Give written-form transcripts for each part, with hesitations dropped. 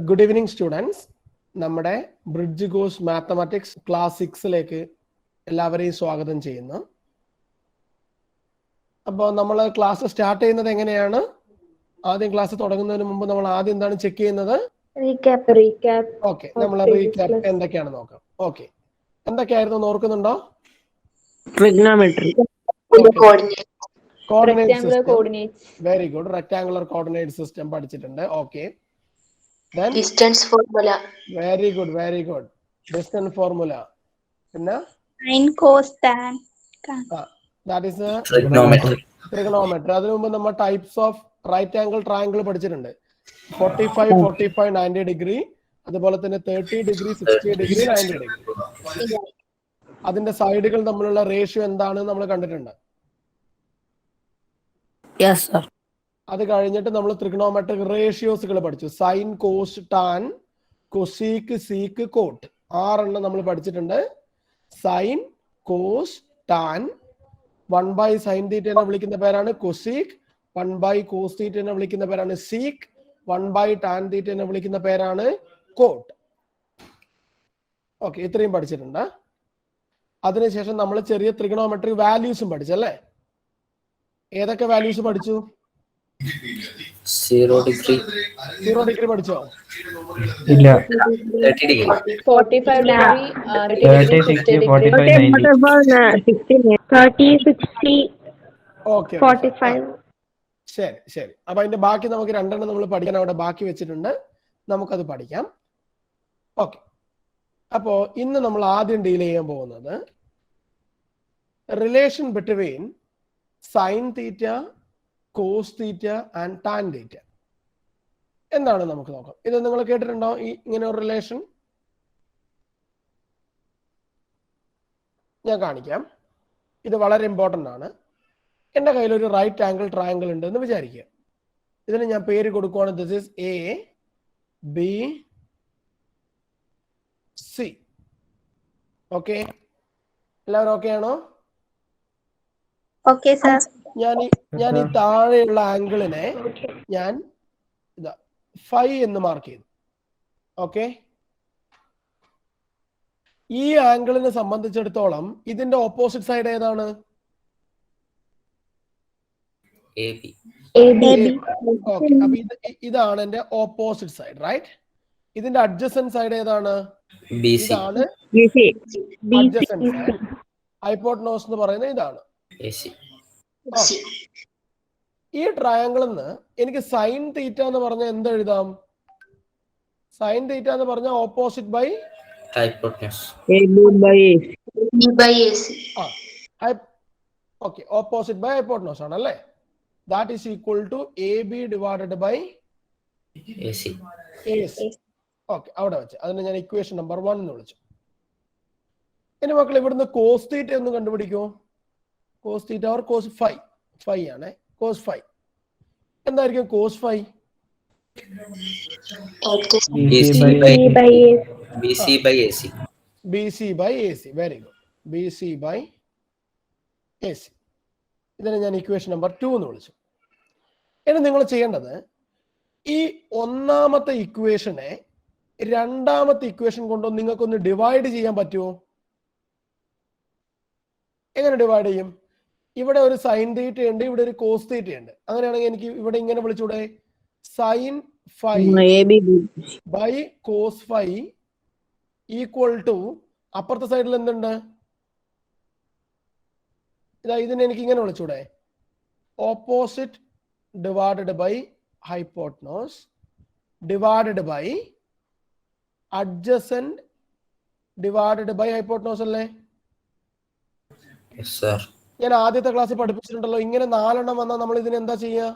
Good evening students. നമ്മുടെ bridge course mathematics class 6ലേക്ക് എല്ലാവരെയും സ്വാഗതം ചെയ്യുന്നു. അപ്പോൾ നമ്മൾ ക്ലാസ് സ്റ്റാർട്ട് ചെയ്യുന്നത് എങ്ങനെയാണ്? ആദ്യം ക്ലാസ് തുടങ്ങുന്നതിന് മുമ്പ് നമ്മൾ ആദ്യം എന്താണ് ചെക്ക് ചെയ്യുന്നത്? ഓക്കെ, നമ്മൾ റീക്യാപ്പ് എന്തൊക്കെയാണെന്ന് നോക്കാം. ഓക്കെ, എന്തൊക്കെയായിരുന്നു ഓർക്കുന്നുണ്ടോ? Trigonometry, coordinate system. Very good. Rectangular coordinate system പഠിച്ചിട്ടുണ്ട്. Okay, then distance formula, very good distance formula. പിന്നെ sin cos tan, that is a trigonometry. അതിനു മുമ്പ് നമ്മൾ types of right angle triangle പഠിച്ചിട്ടുണ്ട്. 45 45 90 ഡിഗ്രി, അതുപോലെ തന്നെ 30 ഡിഗ്രി 60 ഡിഗ്രി 90 ഡിഗ്രി. അതിന്റെ സൈഡുകൾ തമ്മിലുള്ള റേഷ്യോ എന്താണെന്ന് നമ്മൾ കണ്ടിട്ടുണ്ട്. Yes sir. അത് കഴിഞ്ഞിട്ട് നമ്മൾ ട്രിഗണോമെട്രിക് റേഷ്യോസുകൾ പഠിച്ചു. Sine, cos, tan, cosec, sec, cot, 6 എണ്ണം നമ്മൾ പഠിച്ചിട്ടുണ്ട്. സൈൻ, കോസ്, ടാൻ, 1 സൈൻ തീറ്റനെ വിളിക്കുന്ന പേരാണ് കൊസീക്ക്, 1 കോസ് തീറ്റനെ വിളിക്കുന്ന പേരാണ് സീക്ക്, 1 ടാൻ തീറ്റനെ വിളിക്കുന്ന പേരാണ് കോട്ട്. ഓക്കെ, ഇത്രയും പഠിച്ചിട്ടുണ്ട്. അതിനുശേഷം നമ്മൾ ചെറിയ ട്രിഗണോമെട്രിക് വാല്യൂസും പഠിച്ചല്ലേ? ഏതൊക്കെ വാല്യൂസ് പഠിച്ചു? 0 degree, 0 ഡിഗ്രി പഠിച്ചോ? ഇല്ല. 30 degree, 45 degree, 30, 60, 45, 90. 30, 60, ഓക്കെ, 45. ശരി. അപ്പൊ അതിന്റെ ബാക്കി നമുക്ക് 2 എണ്ണം നമ്മൾ പഠിക്കാൻ അവിടെ ബാക്കി വെച്ചിട്ടുണ്ട്. നമുക്കത് പഠിക്കാം. ഓക്കെ, അപ്പോ ഇന്ന് നമ്മൾ ആദ്യം ഡീൽ ചെയ്യാൻ പോകുന്നത് relation between sine theta, cos theta and tan theta എന്താണ് നമുക്ക് നോക്കാം. ഇത് നിങ്ങൾ കേട്ടിട്ടുണ്ടോ ഇങ്ങനെ ഒരു റിലേഷൻ? ഞാൻ കാണിക്കാം. ഇത് വളരെ ഇമ്പോർട്ടൻ്റ് ആണ്. എൻ്റെ കയ്യിൽ ഒരു റൈറ്റ് ആംഗിൾ ട്രയാംഗിൾ ഉണ്ട് എന്ന് വിചാരിക്കുക. ഇതിന് ഞാൻ പേര് കൊടുക്കുവാണ് this is A B C. Okay, എല്ലാവരും ഓക്കെ ആണോ? Okay, sir. ഞാൻ ഈ താഴെയുള്ള ആംഗിളിനെ ഞാൻ ഇതാ ഫൈ എന്ന് മാർക്ക് ചെയ്തു. ഓക്കെ, ഈ ആംഗിളിനെ സംബന്ധിച്ചിടത്തോളം ഇതിന്റെ ഓപ്പോസിറ്റ് സൈഡ് ഏതാണ്? AB. ഓക്കെ, അപ്പൊ ഇതാണ് എന്റെ ഓപ്പോസിറ്റ് സൈഡ്, റൈറ്റ്? ഇതിന്റെ അഡ്ജസന്റ് സൈഡ് ഏതാണ്? BC. ഇതാണ് അഡ്ജസന്റ് സൈഡ്. ഹൈപ്പോട്ടനോസ് എന്ന് പറയുന്നത് ഇതാണ്. AC. ഈ ട്രയാംഗിളിൽ നിന്ന് എനിക്ക് സൈൻ തീറ്റ എന്ന് പറഞ്ഞാൽ എന്ത് എഴുതാം? സൈൻ തീറ്റ എന്ന് പറഞ്ഞാൽ opposite by Hypotenuse. b by ac, okay, opposite by hypotenuse ആണ് അല്ലേ? That is equal to AB divided by AC. AC. Okay, അവിടെ വെച്ച് അതിനെ ഞാൻ ഇക്വേഷൻ നമ്പർ 1 എന്ന് വിളിച്ചു. ഇനി മക്കൾ ഇവിടുന്ന് കോസ് തീറ്റ ഒന്ന് കണ്ടുപിടിക്കുമോ? Cos theta or cos phi ആണ്. കോസ് ഫൈ എന്തായിരിക്കും? Cos phi BC by AC. BC by AC. Very good. BC by AC. ഇതിനെ ഞാൻ ഇക്വേഷൻ നമ്പർ 2 എന്ന് വിളിച്ചു. ഇനി നിങ്ങൾ ചെയ്യേണ്ടത് ഈ ഒന്നാമത്തെ ഇക്വേഷനെ രണ്ടാമത്തെ ഇക്വേഷൻ കൊണ്ടൊന്ന് നിങ്ങൾക്കൊന്ന് ഡിവൈഡ് ചെയ്യാൻ പറ്റുമോ? എങ്ങനെ ഡിവൈഡ് ചെയ്യും? ഇവിടെ ഒരു സൈൻ തീറ്റ ഉണ്ട്, ഇവിടെ ഒരു കോസ് തീറ്റ ഉണ്ട്. അങ്ങനെയാണെങ്കിൽ എനിക്ക് ഇവിടെ ഇങ്ങനെ വിളിച്ചൂടെ? Sine phi by cos phi equal to അപ്പുറത്തെ സൈഡിൽ എന്തുണ്ട്? ഇതിനെ എനിക്ക് ഇങ്ങനെ വിളിച്ചൂടെ? Opposite divided by hypotenuse divided by adjacent divided by hypotenuse അല്ലേ? Yes, sir. ഞാൻ ആദ്യത്തെ ക്ലാസ്സിൽ പഠിപ്പിച്ചിട്ടുണ്ടല്ലോ. ഇങ്ങനെ 4 എണ്ണം വന്നാൽ നമ്മൾ ഇതിന് എന്താ ചെയ്യുക?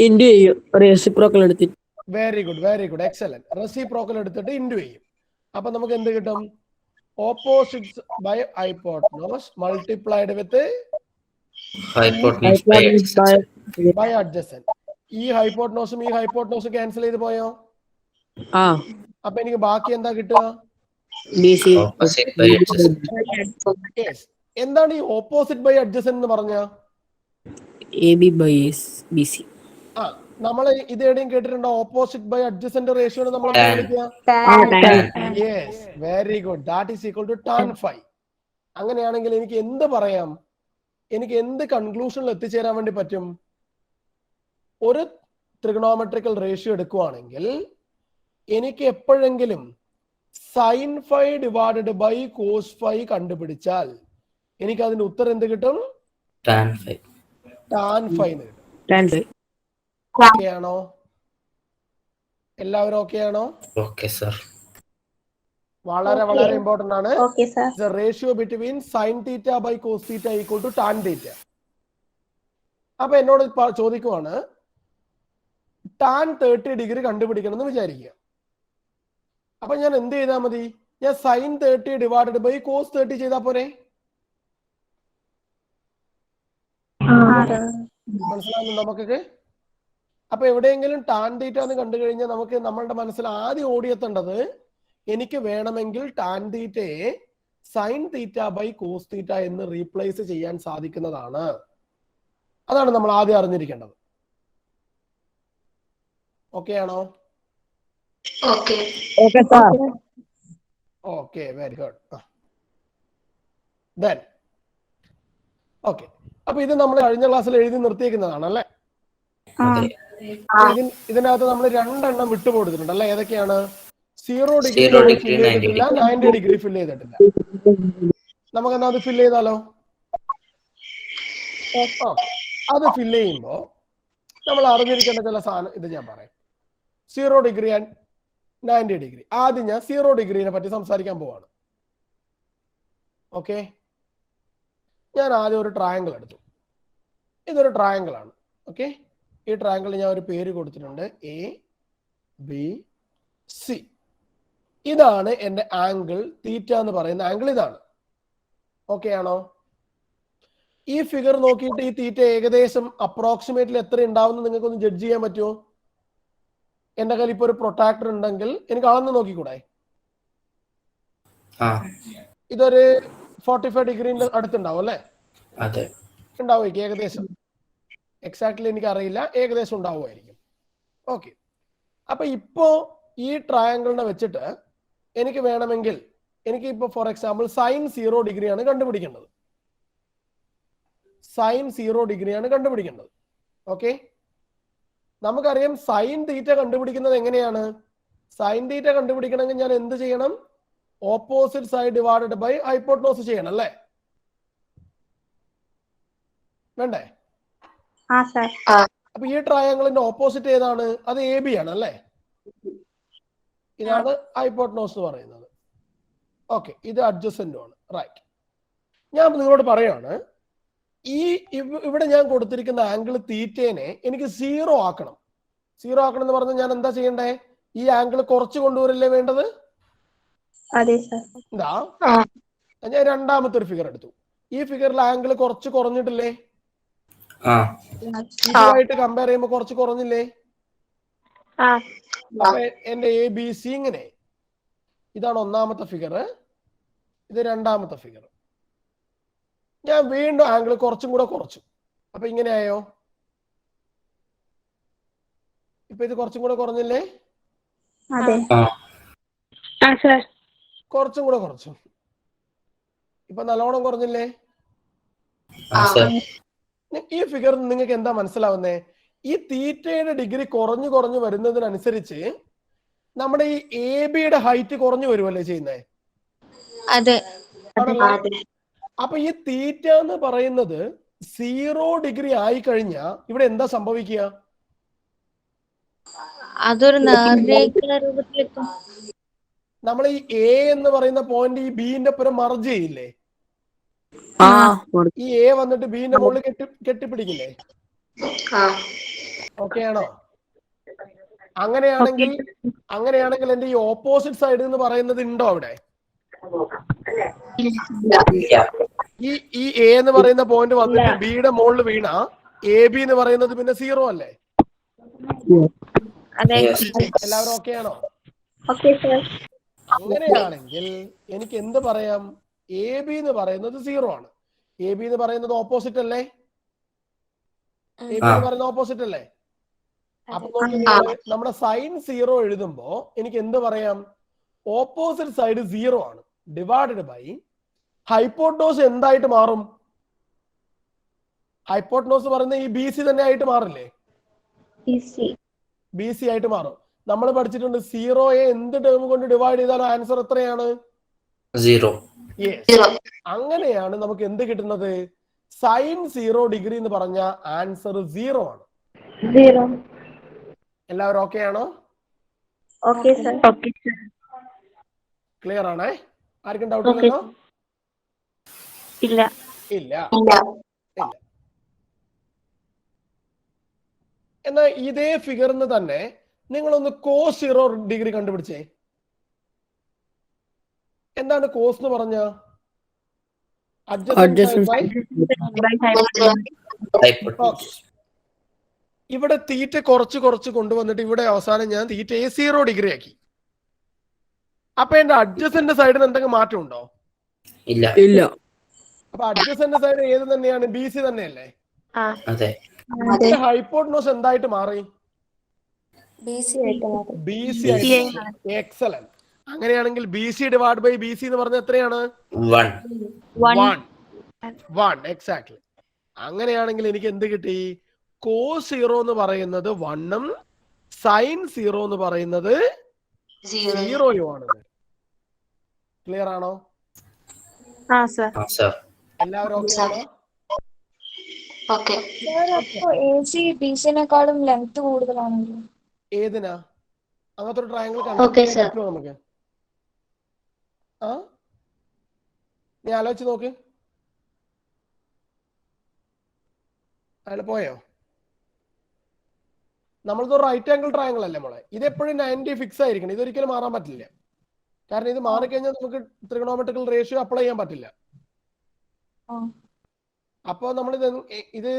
ഇൻഡു ചെയ്യും. റെസിപ്രോക്കൽ എടുത്തിട്ട്. Very good, excellent. റെസിപ്രോക്കൽ എടുത്തിട്ട് ഇൻഡു ചെയ്യും. അപ്പൊ നമുക്ക് എന്ത് കിട്ടും? Opposites by hypotenuse multiplied with Hypotenuse by adjacent. ഈ ഹൈപ്പോട്ടനോസും ഈ ഹൈപ്പോട്ടനോസും ക്യാൻസൽ ചെയ്ത് പോയോ? അപ്പൊ എനിക്ക് ബാക്കി എന്താ കിട്ടുക? BC. opposite by adjacent. Yes. എന്താണ് ഈ ഓപ്പോസിറ്റ് ബൈ അഡ്ജസന്റ് എന്ന് പറഞ്ഞ? AB by BC. നമ്മൾ ഇത് എവിടെയും കേട്ടിട്ടുണ്ടോ? ഓപ്പോസിറ്റ് ബൈ അഡ്ജസന്റ് റേഷ്യോ നമ്മൾ Tan. വിളിക്കുക. Tan. Yes, very good. That is equal to tan phi. അങ്ങനെയാണെങ്കിൽ എനിക്ക് എന്ത് പറയാം? എനിക്ക് എന്ത് കൺക്ലൂഷനിൽ എത്തിച്ചേരാൻ വേണ്ടി പറ്റും? ഒരു ട്രിഗണോമെട്രിക്കൽ റേഷ്യോ എടുക്കുവാണെങ്കിൽ എനിക്ക് എപ്പോഴെങ്കിലും sine phi divided by cos phi കണ്ടുപിടിച്ചാൽ എനിക്ക് അതിന്റെ ഉത്തരം എന്ത് കിട്ടും? Tan phi. ടാൻ ഫൈ എന്ന് കിട്ടും. Tan phi. ഓക്കെ ആണോ? എല്ലാവരും ഓക്കെ ആണോ? Okay, sir. വളരെ വളരെ ഇമ്പോർട്ടന്റ് ആണ്. Okay, sir. The ratio between sin theta by cos theta equal to tan theta. അപ്പൊ എന്നോട് ചോദിക്കുവാണ് tan 30 ഡിഗ്രി കണ്ടുപിടിക്കണം എന്ന് വിചാരിക്കുക. അപ്പൊ ഞാൻ എന്ത് ചെയ്താൽ മതി? ഞാൻ sin 30 ഡിവൈഡഡ് ബൈ cos 30 ചെയ്താൽ പോരെ? മനസ്സിലാവുന്നുണ്ടോ നമുക്കൊക്കെ? അപ്പൊ എവിടെയെങ്കിലും tan theta എന്ന് കണ്ടു കഴിഞ്ഞാൽ നമുക്ക് നമ്മളുടെ മനസ്സിൽ ആദ്യം ഓടിയെത്തേണ്ടത് എനിക്ക് വേണമെങ്കിൽ tan തീറ്റയെ sine theta by cos theta എന്ന് റീപ്ലേസ് ചെയ്യാൻ സാധിക്കുന്നതാണ്. അതാണ് നമ്മൾ ആദ്യം അറിഞ്ഞിരിക്കേണ്ടത്. ഓക്കെ ആണോ? Okay. Okay, sir. Okay, very good. Then okay, അപ്പൊ ഇത് നമ്മൾ കഴിഞ്ഞ ക്ലാസ്സിൽ എഴുതി നിർത്തിയേക്കുന്നതാണ് അല്ലേ? അതെ. ഇതിനകത്ത് നമ്മൾ രണ്ടെണ്ണം വിട്ടുകൊടുത്തിട്ടുണ്ട് അല്ലെ? ഏതൊക്കെയാണ്? 0 ഡിഗ്രി 0 degree, ഫിൽ ചെയ്തിട്ടില്ല, 90 ഡിഗ്രി ഫിൽ ചെയ്തിട്ടില്ല. നമുക്ക് എന്നാ അത് ഫിൽ ചെയ്താലോ? അത് ഫിൽ ചെയ്യുമ്പോ നമ്മൾ അറിഞ്ഞിരിക്കേണ്ട ചില സാധനം ഇത് ഞാൻ പറയാം. 0 ഡിഗ്രി ആൻഡ് 90 ഡിഗ്രി. ആദ്യം ഞാൻ 0 ഡിഗ്രീനെ പറ്റി സംസാരിക്കാൻ പോവാണ്. ഓക്കെ, ഞാൻ ആദ്യം ഒരു ട്രയാങ്കിൾ എടുത്തു. ഇതൊരു ട്രയാങ്കിൾ ആണ്. ഓക്കെ, ഈ ട്രയാങ്കിളിൽ ഞാൻ ഒരു പേര് കൊടുത്തിട്ടുണ്ട്, എ ബി സി. ഇതാണ് എന്റെ ആംഗിൾ തീറ്റ എന്ന് പറയുന്ന ആംഗിൾ ഇതാണ്. ഓക്കെ ആണോ? ഈ ഫിഗർ നോക്കിയിട്ട് ഈ തീറ്റ ഏകദേശം അപ്രോക്സിമേറ്റ്ലി എത്ര ഉണ്ടാവുമെന്ന് നിങ്ങൾക്ക് ഒന്ന് ജഡ്ജ് ചെയ്യാൻ പറ്റുമോ? എന്റെ കയ്യിൽ ഇപ്പൊ ഒരു പ്രൊട്ടാക്ടർ ഉണ്ടെങ്കിൽ എനിക്ക് അളന്ന് നോക്കിക്കൂടെ? ഇതൊരു 45 ഡിഗ്രിന്റെ അടുത്തുണ്ടാവും അല്ലെ? അതെ, ഉണ്ടാവുമായിരിക്കും ഏകദേശം. എക്സാക്ട്ലി എനിക്ക് അറിയില്ല, ഏകദേശം ഉണ്ടാവുമായിരിക്കും. ഓക്കെ, അപ്പൊ ഇപ്പോ ഈ ട്രയാങ്കിളിനെ വെച്ചിട്ട് എനിക്ക് വേണമെങ്കിൽ എനിക്ക് ഇപ്പൊ ഫോർ എക്സാമ്പിൾ സൈൻ 0 ഡിഗ്രിയാണ് കണ്ടുപിടിക്കേണ്ടത്. സൈൻ 0 ഡിഗ്രിയാണ് കണ്ടുപിടിക്കേണ്ടത്. ഓക്കെ, നമുക്കറിയാം സൈൻ തീറ്റ കണ്ടുപിടിക്കുന്നത് എങ്ങനെയാണ്? സൈൻ തീറ്റ കണ്ടുപിടിക്കണമെങ്കിൽ ഞാൻ എന്ത് ചെയ്യണം? ഓപ്പോസിറ്റ് സൈഡ് ഡിവൈഡഡ് ബൈ ഹൈപ്പോട്ടനോസ് ചെയ്യണം അല്ലേ? വേണ്ടേ? അപ്പൊ ഈ ട്രയാങ്കിളിന്റെ ഓപ്പോസിറ്റ് ഏതാണ്? അത് എ ബി ആണ് അല്ലേ? ഇതാണ് ഹൈപ്പോട്ടനോസ് എന്ന് പറയുന്നത്. ഓക്കെ, ഇത് അഡ്ജസന്റും ആണ്. റൈറ്റ്, ഞാൻ നിങ്ങളോട് പറയാണ് ഇവിടെ ഞാൻ കൊടുത്തിരിക്കുന്ന ആംഗിൾ തീറ്റേനെ എനിക്ക് 0 ആക്കണം. 0 ആക്കണം എന്ന് പറഞ്ഞാൽ ഞാൻ എന്താ ചെയ്യണ്ടേ? ഈ ആംഗിൾ കുറച്ച് കൊണ്ടുവരല്ലേ വേണ്ടത്? എന്താ, ഞാൻ രണ്ടാമത്തെ ഒരു ഫിഗർ എടുത്തു. ഈ ഫിഗറിൽ ആംഗിൾ കുറച്ച് കുറഞ്ഞിട്ടില്ലേ? ഇതുമായിട്ട് കമ്പയർ ചെയ്യുമ്പോൾ കുറച്ച് കുറഞ്ഞില്ലേ? അപ്പൊ എന്റെ എ ബി സി ഇങ്ങനെ, ഇതാണ് ഒന്നാമത്തെ ഫിഗർ, ഇത് രണ്ടാമത്തെ ഫിഗർ. ഞാൻ വീണ്ടും ആംഗിൾ കുറച്ചും കൂടെ കുറച്ചു. അപ്പൊ ഇങ്ങനെയായോ? ഇപ്പൊ ഇത് കുറച്ചും കൂടെ കുറഞ്ഞില്ലേ? കുറച്ചും കൂടെ കുറച്ചു. ഇപ്പൊ നല്ലോണം കുറഞ്ഞില്ലേ? ഈ ഫിഗർ നിങ്ങൾക്ക് എന്താ മനസ്സിലാവുന്നേ? ഈ തീറ്റയുടെ ഡിഗ്രി കുറഞ്ഞു കുറഞ്ഞു വരുന്നതിനനുസരിച്ച് നമ്മുടെ ഈ എ ബിയുടെ ഹൈറ്റ് കുറഞ്ഞു വരുമല്ലേ ചെയ്യുന്നേ? അപ്പൊ ഈ തീറ്റ എന്ന് പറയുന്നത് 0 ഡിഗ്രി ആയി കഴിഞ്ഞാ ഇവിടെ എന്താ സംഭവിക്കുക? അതൊരു നേർരേഖ രൂപത്തിലെത്തും. നമ്മൾ ഈ എ എന്ന് പറയുന്ന പോയിന്റ് ഈ ബിന്റെ പുറം മർജ് ചെയ്യില്ലേ? ഈ എ വന്നിട്ട് ബിന്റെ മുകളിൽ കെട്ടിപ്പിടിക്കില്ലേ? ഓക്കെ ആണോ? അങ്ങനെയാണെങ്കിൽ എന്റെ ഈ ഓപ്പോസിറ്റ് സൈഡ് എന്ന് പറയുന്നത് ഉണ്ടോ അവിടെ? ഈ എ എന്ന് പറയുന്ന പോയിന്റ് വന്നിട്ട് ബിയുടെ മുകളിൽ വീണ എ ബി എന്ന് പറയുന്നത് പിന്നെ 0 അല്ലേ? എല്ലാവരും ഓക്കെ ആണോ? അങ്ങനെയാണെങ്കിൽ എനിക്ക് എന്ത് പറയാം? എ ബി എന്ന് പറയുന്നത് 0 ആണ്. എ ബി എന്ന് പറയുന്നത് ഓപ്പോസിറ്റ് അല്ലേ? എ ബി എന്ന് പറയുന്നത് ഓപ്പോസിറ്റ് അല്ലേ? അപ്പൊ നമ്മുടെ സൈൻ 0 എഴുതുമ്പോ എനിക്ക് എന്ത് പറയാം? ഓപ്പോസിറ്റ് സൈഡ് 0 ആണ്. ഡിവൈഡഡ് ബൈ ഹൈപ്പോട്ടനോസ് എന്തായിട്ട് മാറും? ഹൈപ്പോട്ടനോസ് പറയുന്നത് ഈ ബി സി തന്നെ ആയിട്ട് മാറില്ലേ? ബി സി ആയിട്ട് മാറും. നമ്മൾ പഠിച്ചിട്ടുണ്ട് 0യെ എന്ത് ടേം കൊണ്ട് ഡിവൈഡ് ചെയ്താലും ആൻസർ എത്രയാണ്? 0. അങ്ങനെയാണ് നമുക്ക് എന്ത് കിട്ടുന്നത്? സൈൻ 0 ഡിഗ്രി എന്ന് പറഞ്ഞ ആൻസർ 0 ആണ്. എല്ലാവരും ഓക്കെ ആണോ? ക്ലിയർ ആണേ? ആർക്കും ഡൗട്ട് ഇല്ലല്ലോ? ഇല്ല. എന്നാ ഇതേ ഫിഗറിന് തന്നെ നിങ്ങളൊന്ന് കോസ് 0 ഡിഗ്രി കണ്ടുപിടിച്ചേ. എന്താണ് കോസ് എന്ന് പറഞ്ഞ? ഇവിടെ തീറ്റ കുറച്ച് കൊണ്ടുവന്നിട്ട് ഇവിടെ അവസാനം ഞാൻ തീറ്റയെ 0 ഡിഗ്രി ആക്കി. അപ്പൊ എന്റെ അഡ്ജസന്റ് സൈഡിന് എന്തെങ്കിലും മാറ്റം ഉണ്ടോ? ഇല്ല. അപ്പൊ അഡ്ജസന്റ് സൈഡ് ഏത് തന്നെയാണ്? ബി സി തന്നെയല്ലേ? അതെ. ഹൈപ്പോട്ടനോസ് എന്തായിട്ട് മാറി? ബി സി ആയിട്ട്. എക്സലന്റ്. അങ്ങനെയാണെങ്കിൽ B C divide by B C എന്ന് പറഞ്ഞ എത്രയാണ്? 1. എക്സാക്ട്ലി. അങ്ങനെയാണെങ്കിൽ എനിക്ക് എന്ത് കിട്ടി? കോസ് 0 എന്ന് പറയുന്നത് 1ഉം സൈൻ 0 എന്ന് പറയുന്നത് 0 ആണ്. ക്ലിയർ ആണോ? എല്ലാവരും ഓക്കെ ആണോ? ബിസിനെക്കാളും ലെങ്ത് കൂടുതലാണല്ലോ. ഏതിനാ? അങ്ങനത്തെ ഒരു ട്രയാങ്കിൾ കണ്ടുപിടിക്കാൻ നമുക്ക്? നീ ആലോചിച്ച് നോക്ക്. അയാൾ പോയോ? നമ്മളത് റൈറ്റ് ആംഗിൾ ട്രയാങ്കിൾ അല്ലേ മോളെ? ഇതെപ്പോഴും 90 ഫിക്സ് ആയിരിക്കണം. ഇതൊരിക്കലും മാറാൻ പറ്റില്ല. കാരണം ഇത് മാറിക്കഴിഞ്ഞാൽ നമുക്ക് ട്രിഗണോമെട്രിക്കൽ റേഷ്യോ അപ്ലൈ ചെയ്യാൻ പറ്റില്ല. അപ്പൊ നമ്മൾ ഇത്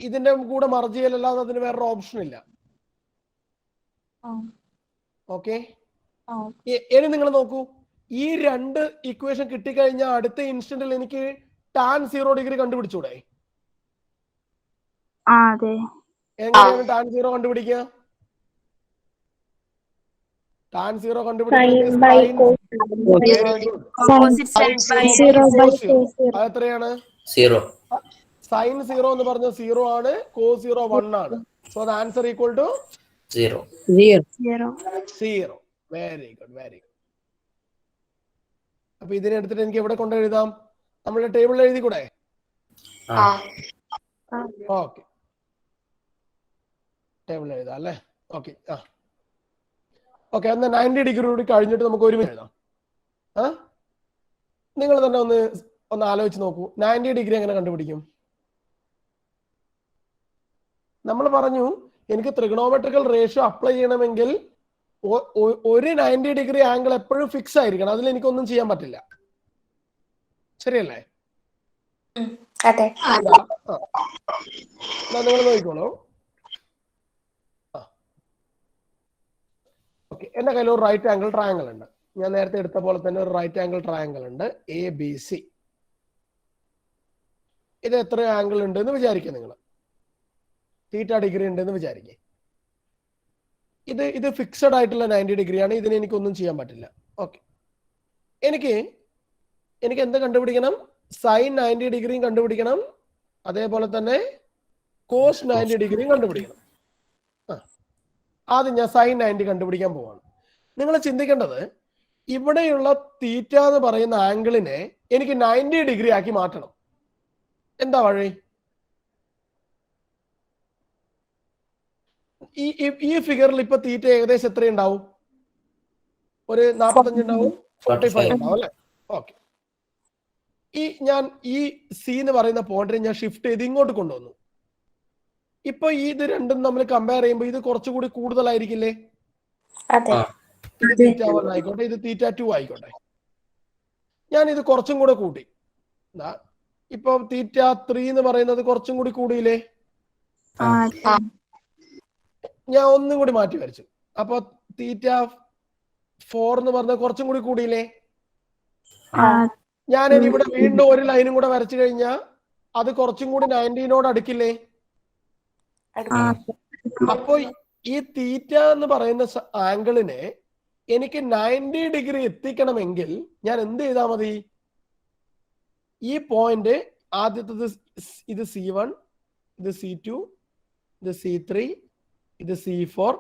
ഇതിന്റെ കൂടെ മർജ് ചെയ്യലല്ലാതെ അതിന് വേറൊരു ഓപ്ഷൻ ഇല്ല. ഓക്കെ, ഇനി നിങ്ങൾ നോക്കൂ. ഈ രണ്ട് ഇക്വേഷൻ കിട്ടിക്കഴിഞ്ഞാൽ അടുത്ത ഇൻസ്റ്റന്റിൽ എനിക്ക് ടാൻ 0 ഡിഗ്രി കണ്ടുപിടിച്ചൂടെ? എങ്ങനെയാണ് ടാൻ 0 കണ്ടുപിടിക്കുക? ടാൻ 0 അതെത്രയാണ്? 0. സൈൻ 0 എന്ന് പറഞ്ഞ 0 ആണ്, കോസ് 0 1 ആണ്. So the answer equal to 0. Very good. അപ്പൊ ഇതിനെ എടുത്തിട്ട് എനിക്ക് എവിടെ കൊണ്ട് എഴുതാം? നമ്മുടെ ടേബിളിൽ എഴുതി കൂടെ? ഓക്കെ, ടേബിളിൽ എഴുതാം അല്ലേ? ഓക്കെ. ഓക്കെ, എന്നാ 90 ഡിഗ്രി കൂടി കഴിഞ്ഞിട്ട് നമുക്ക് ഒരുമിച്ച് എഴുതാം. നിങ്ങൾ തന്നെ ഒന്ന് ആലോചിച്ച് നോക്കൂ. 90 ഡിഗ്രി എങ്ങനെ കണ്ടുപിടിക്കും? നമ്മൾ പറഞ്ഞു എനിക്ക് ട്രിഗണോമെട്രിക്കൽ റേഷ്യോ അപ്ലൈ ചെയ്യണമെങ്കിൽ ഒരു 90 ഡിഗ്രി ആംഗിൾ എപ്പോഴും ഫിക്സ് ആയിരിക്കണം. അതിൽ എനിക്കൊന്നും ചെയ്യാൻ പറ്റില്ല. ശരിയല്ലേ? നിങ്ങൾ നോക്കിക്കോളൂ. ഓക്കെ, എന്റെ കയ്യിൽ ഒരു റൈറ്റ് ആംഗിൾ ട്രയാങ്കിൾ ഉണ്ട്. ഞാൻ നേരത്തെ എടുത്ത പോലെ തന്നെ ഒരു റൈറ്റ് ആംഗിൾ ട്രയാങ്കിൾ ഉണ്ട്, ABC. ഇത് എത്ര ആംഗിൾ ഉണ്ട് എന്ന് വിചാരിക്കുക നിങ്ങൾ. തീറ്റ ഡിഗ്രി ഉണ്ടെന്ന് വിചാരിക്കുക. ഇത് ഫിക്സഡ് ആയിട്ടുള്ള 90 ഡിഗ്രിയാണ്. ഇതിന് എനിക്കൊന്നും ചെയ്യാൻ പറ്റില്ല. ഓക്കെ, എനിക്ക് എന്ത് കണ്ടുപിടിക്കണം? സൈൻ 90 ഡിഗ്രിയും കണ്ടുപിടിക്കണം, അതേപോലെ തന്നെ കോസ് 90 ഡിഗ്രിയും കണ്ടുപിടിക്കണം. ആദ്യം ഞാൻ സൈൻ 90 കണ്ടുപിടിക്കാൻ പോവാണ്. നിങ്ങൾ ചിന്തിക്കേണ്ടത് ഇവിടെയുള്ള തീറ്റ എന്ന് പറയുന്ന ആംഗിളിനെ എനിക്ക് 90 ഡിഗ്രി ആക്കി മാറ്റണം. എന്താ വഴി? ഈ ഫിഗറിൽ ഇപ്പൊ തീറ്റ ഏകദേശം എത്രയുണ്ടാവും? ഒരു 45 ഉണ്ടാവും, 45 ഉണ്ടാവും അല്ലെ? ഓക്കെ, ഞാൻ ഈ സി എന്ന് പറയുന്ന പോയിന്റിനെ ഞാൻ ഷിഫ്റ്റ് ചെയ്ത് ഇങ്ങോട്ട് കൊണ്ടുവന്നു. ഇപ്പൊ ഇത് രണ്ടും നമ്മൾ കമ്പയർ ചെയ്യുമ്പോൾ ഇത് കുറച്ചുകൂടി കൂടുതലായിരിക്കില്ലേ? ഇത് തീറ്റ 1 ആയിക്കോട്ടെ, ഇത് തീറ്റ 2 ആയിക്കോട്ടെ. ഞാൻ ഇത് കുറച്ചും കൂടെ കൂട്ടി. ഇപ്പൊ തീറ്റ 3 എന്ന് പറയുന്നത് കുറച്ചും കൂടി കൂടിയില്ലേ? ഞാൻ ഒന്നും കൂടി മാറ്റി വരച്ചു. അപ്പൊ തീറ്റ 4 എന്ന് പറഞ്ഞ കുറച്ചും കൂടി കൂടിയില്ലേ? ഞാൻ ഇവിടെ വീണ്ടും ഒരു ലൈനും കൂടെ വരച്ചു കഴിഞ്ഞാൽ അത് കുറച്ചും കൂടി 90നോട് അടുക്കില്ലേ? അപ്പൊ ഈ തീറ്റ എന്ന് പറയുന്ന ആംഗിളിനെ എനിക്ക് 90 ഡിഗ്രി എത്തിക്കണമെങ്കിൽ ഞാൻ എന്ത് ചെയ്താൽ മതി? ഈ പോയിന്റ് ആദ്യത്തത് ഇത് C1, ഇത് C2, ഇത് C3, ഇത് C4.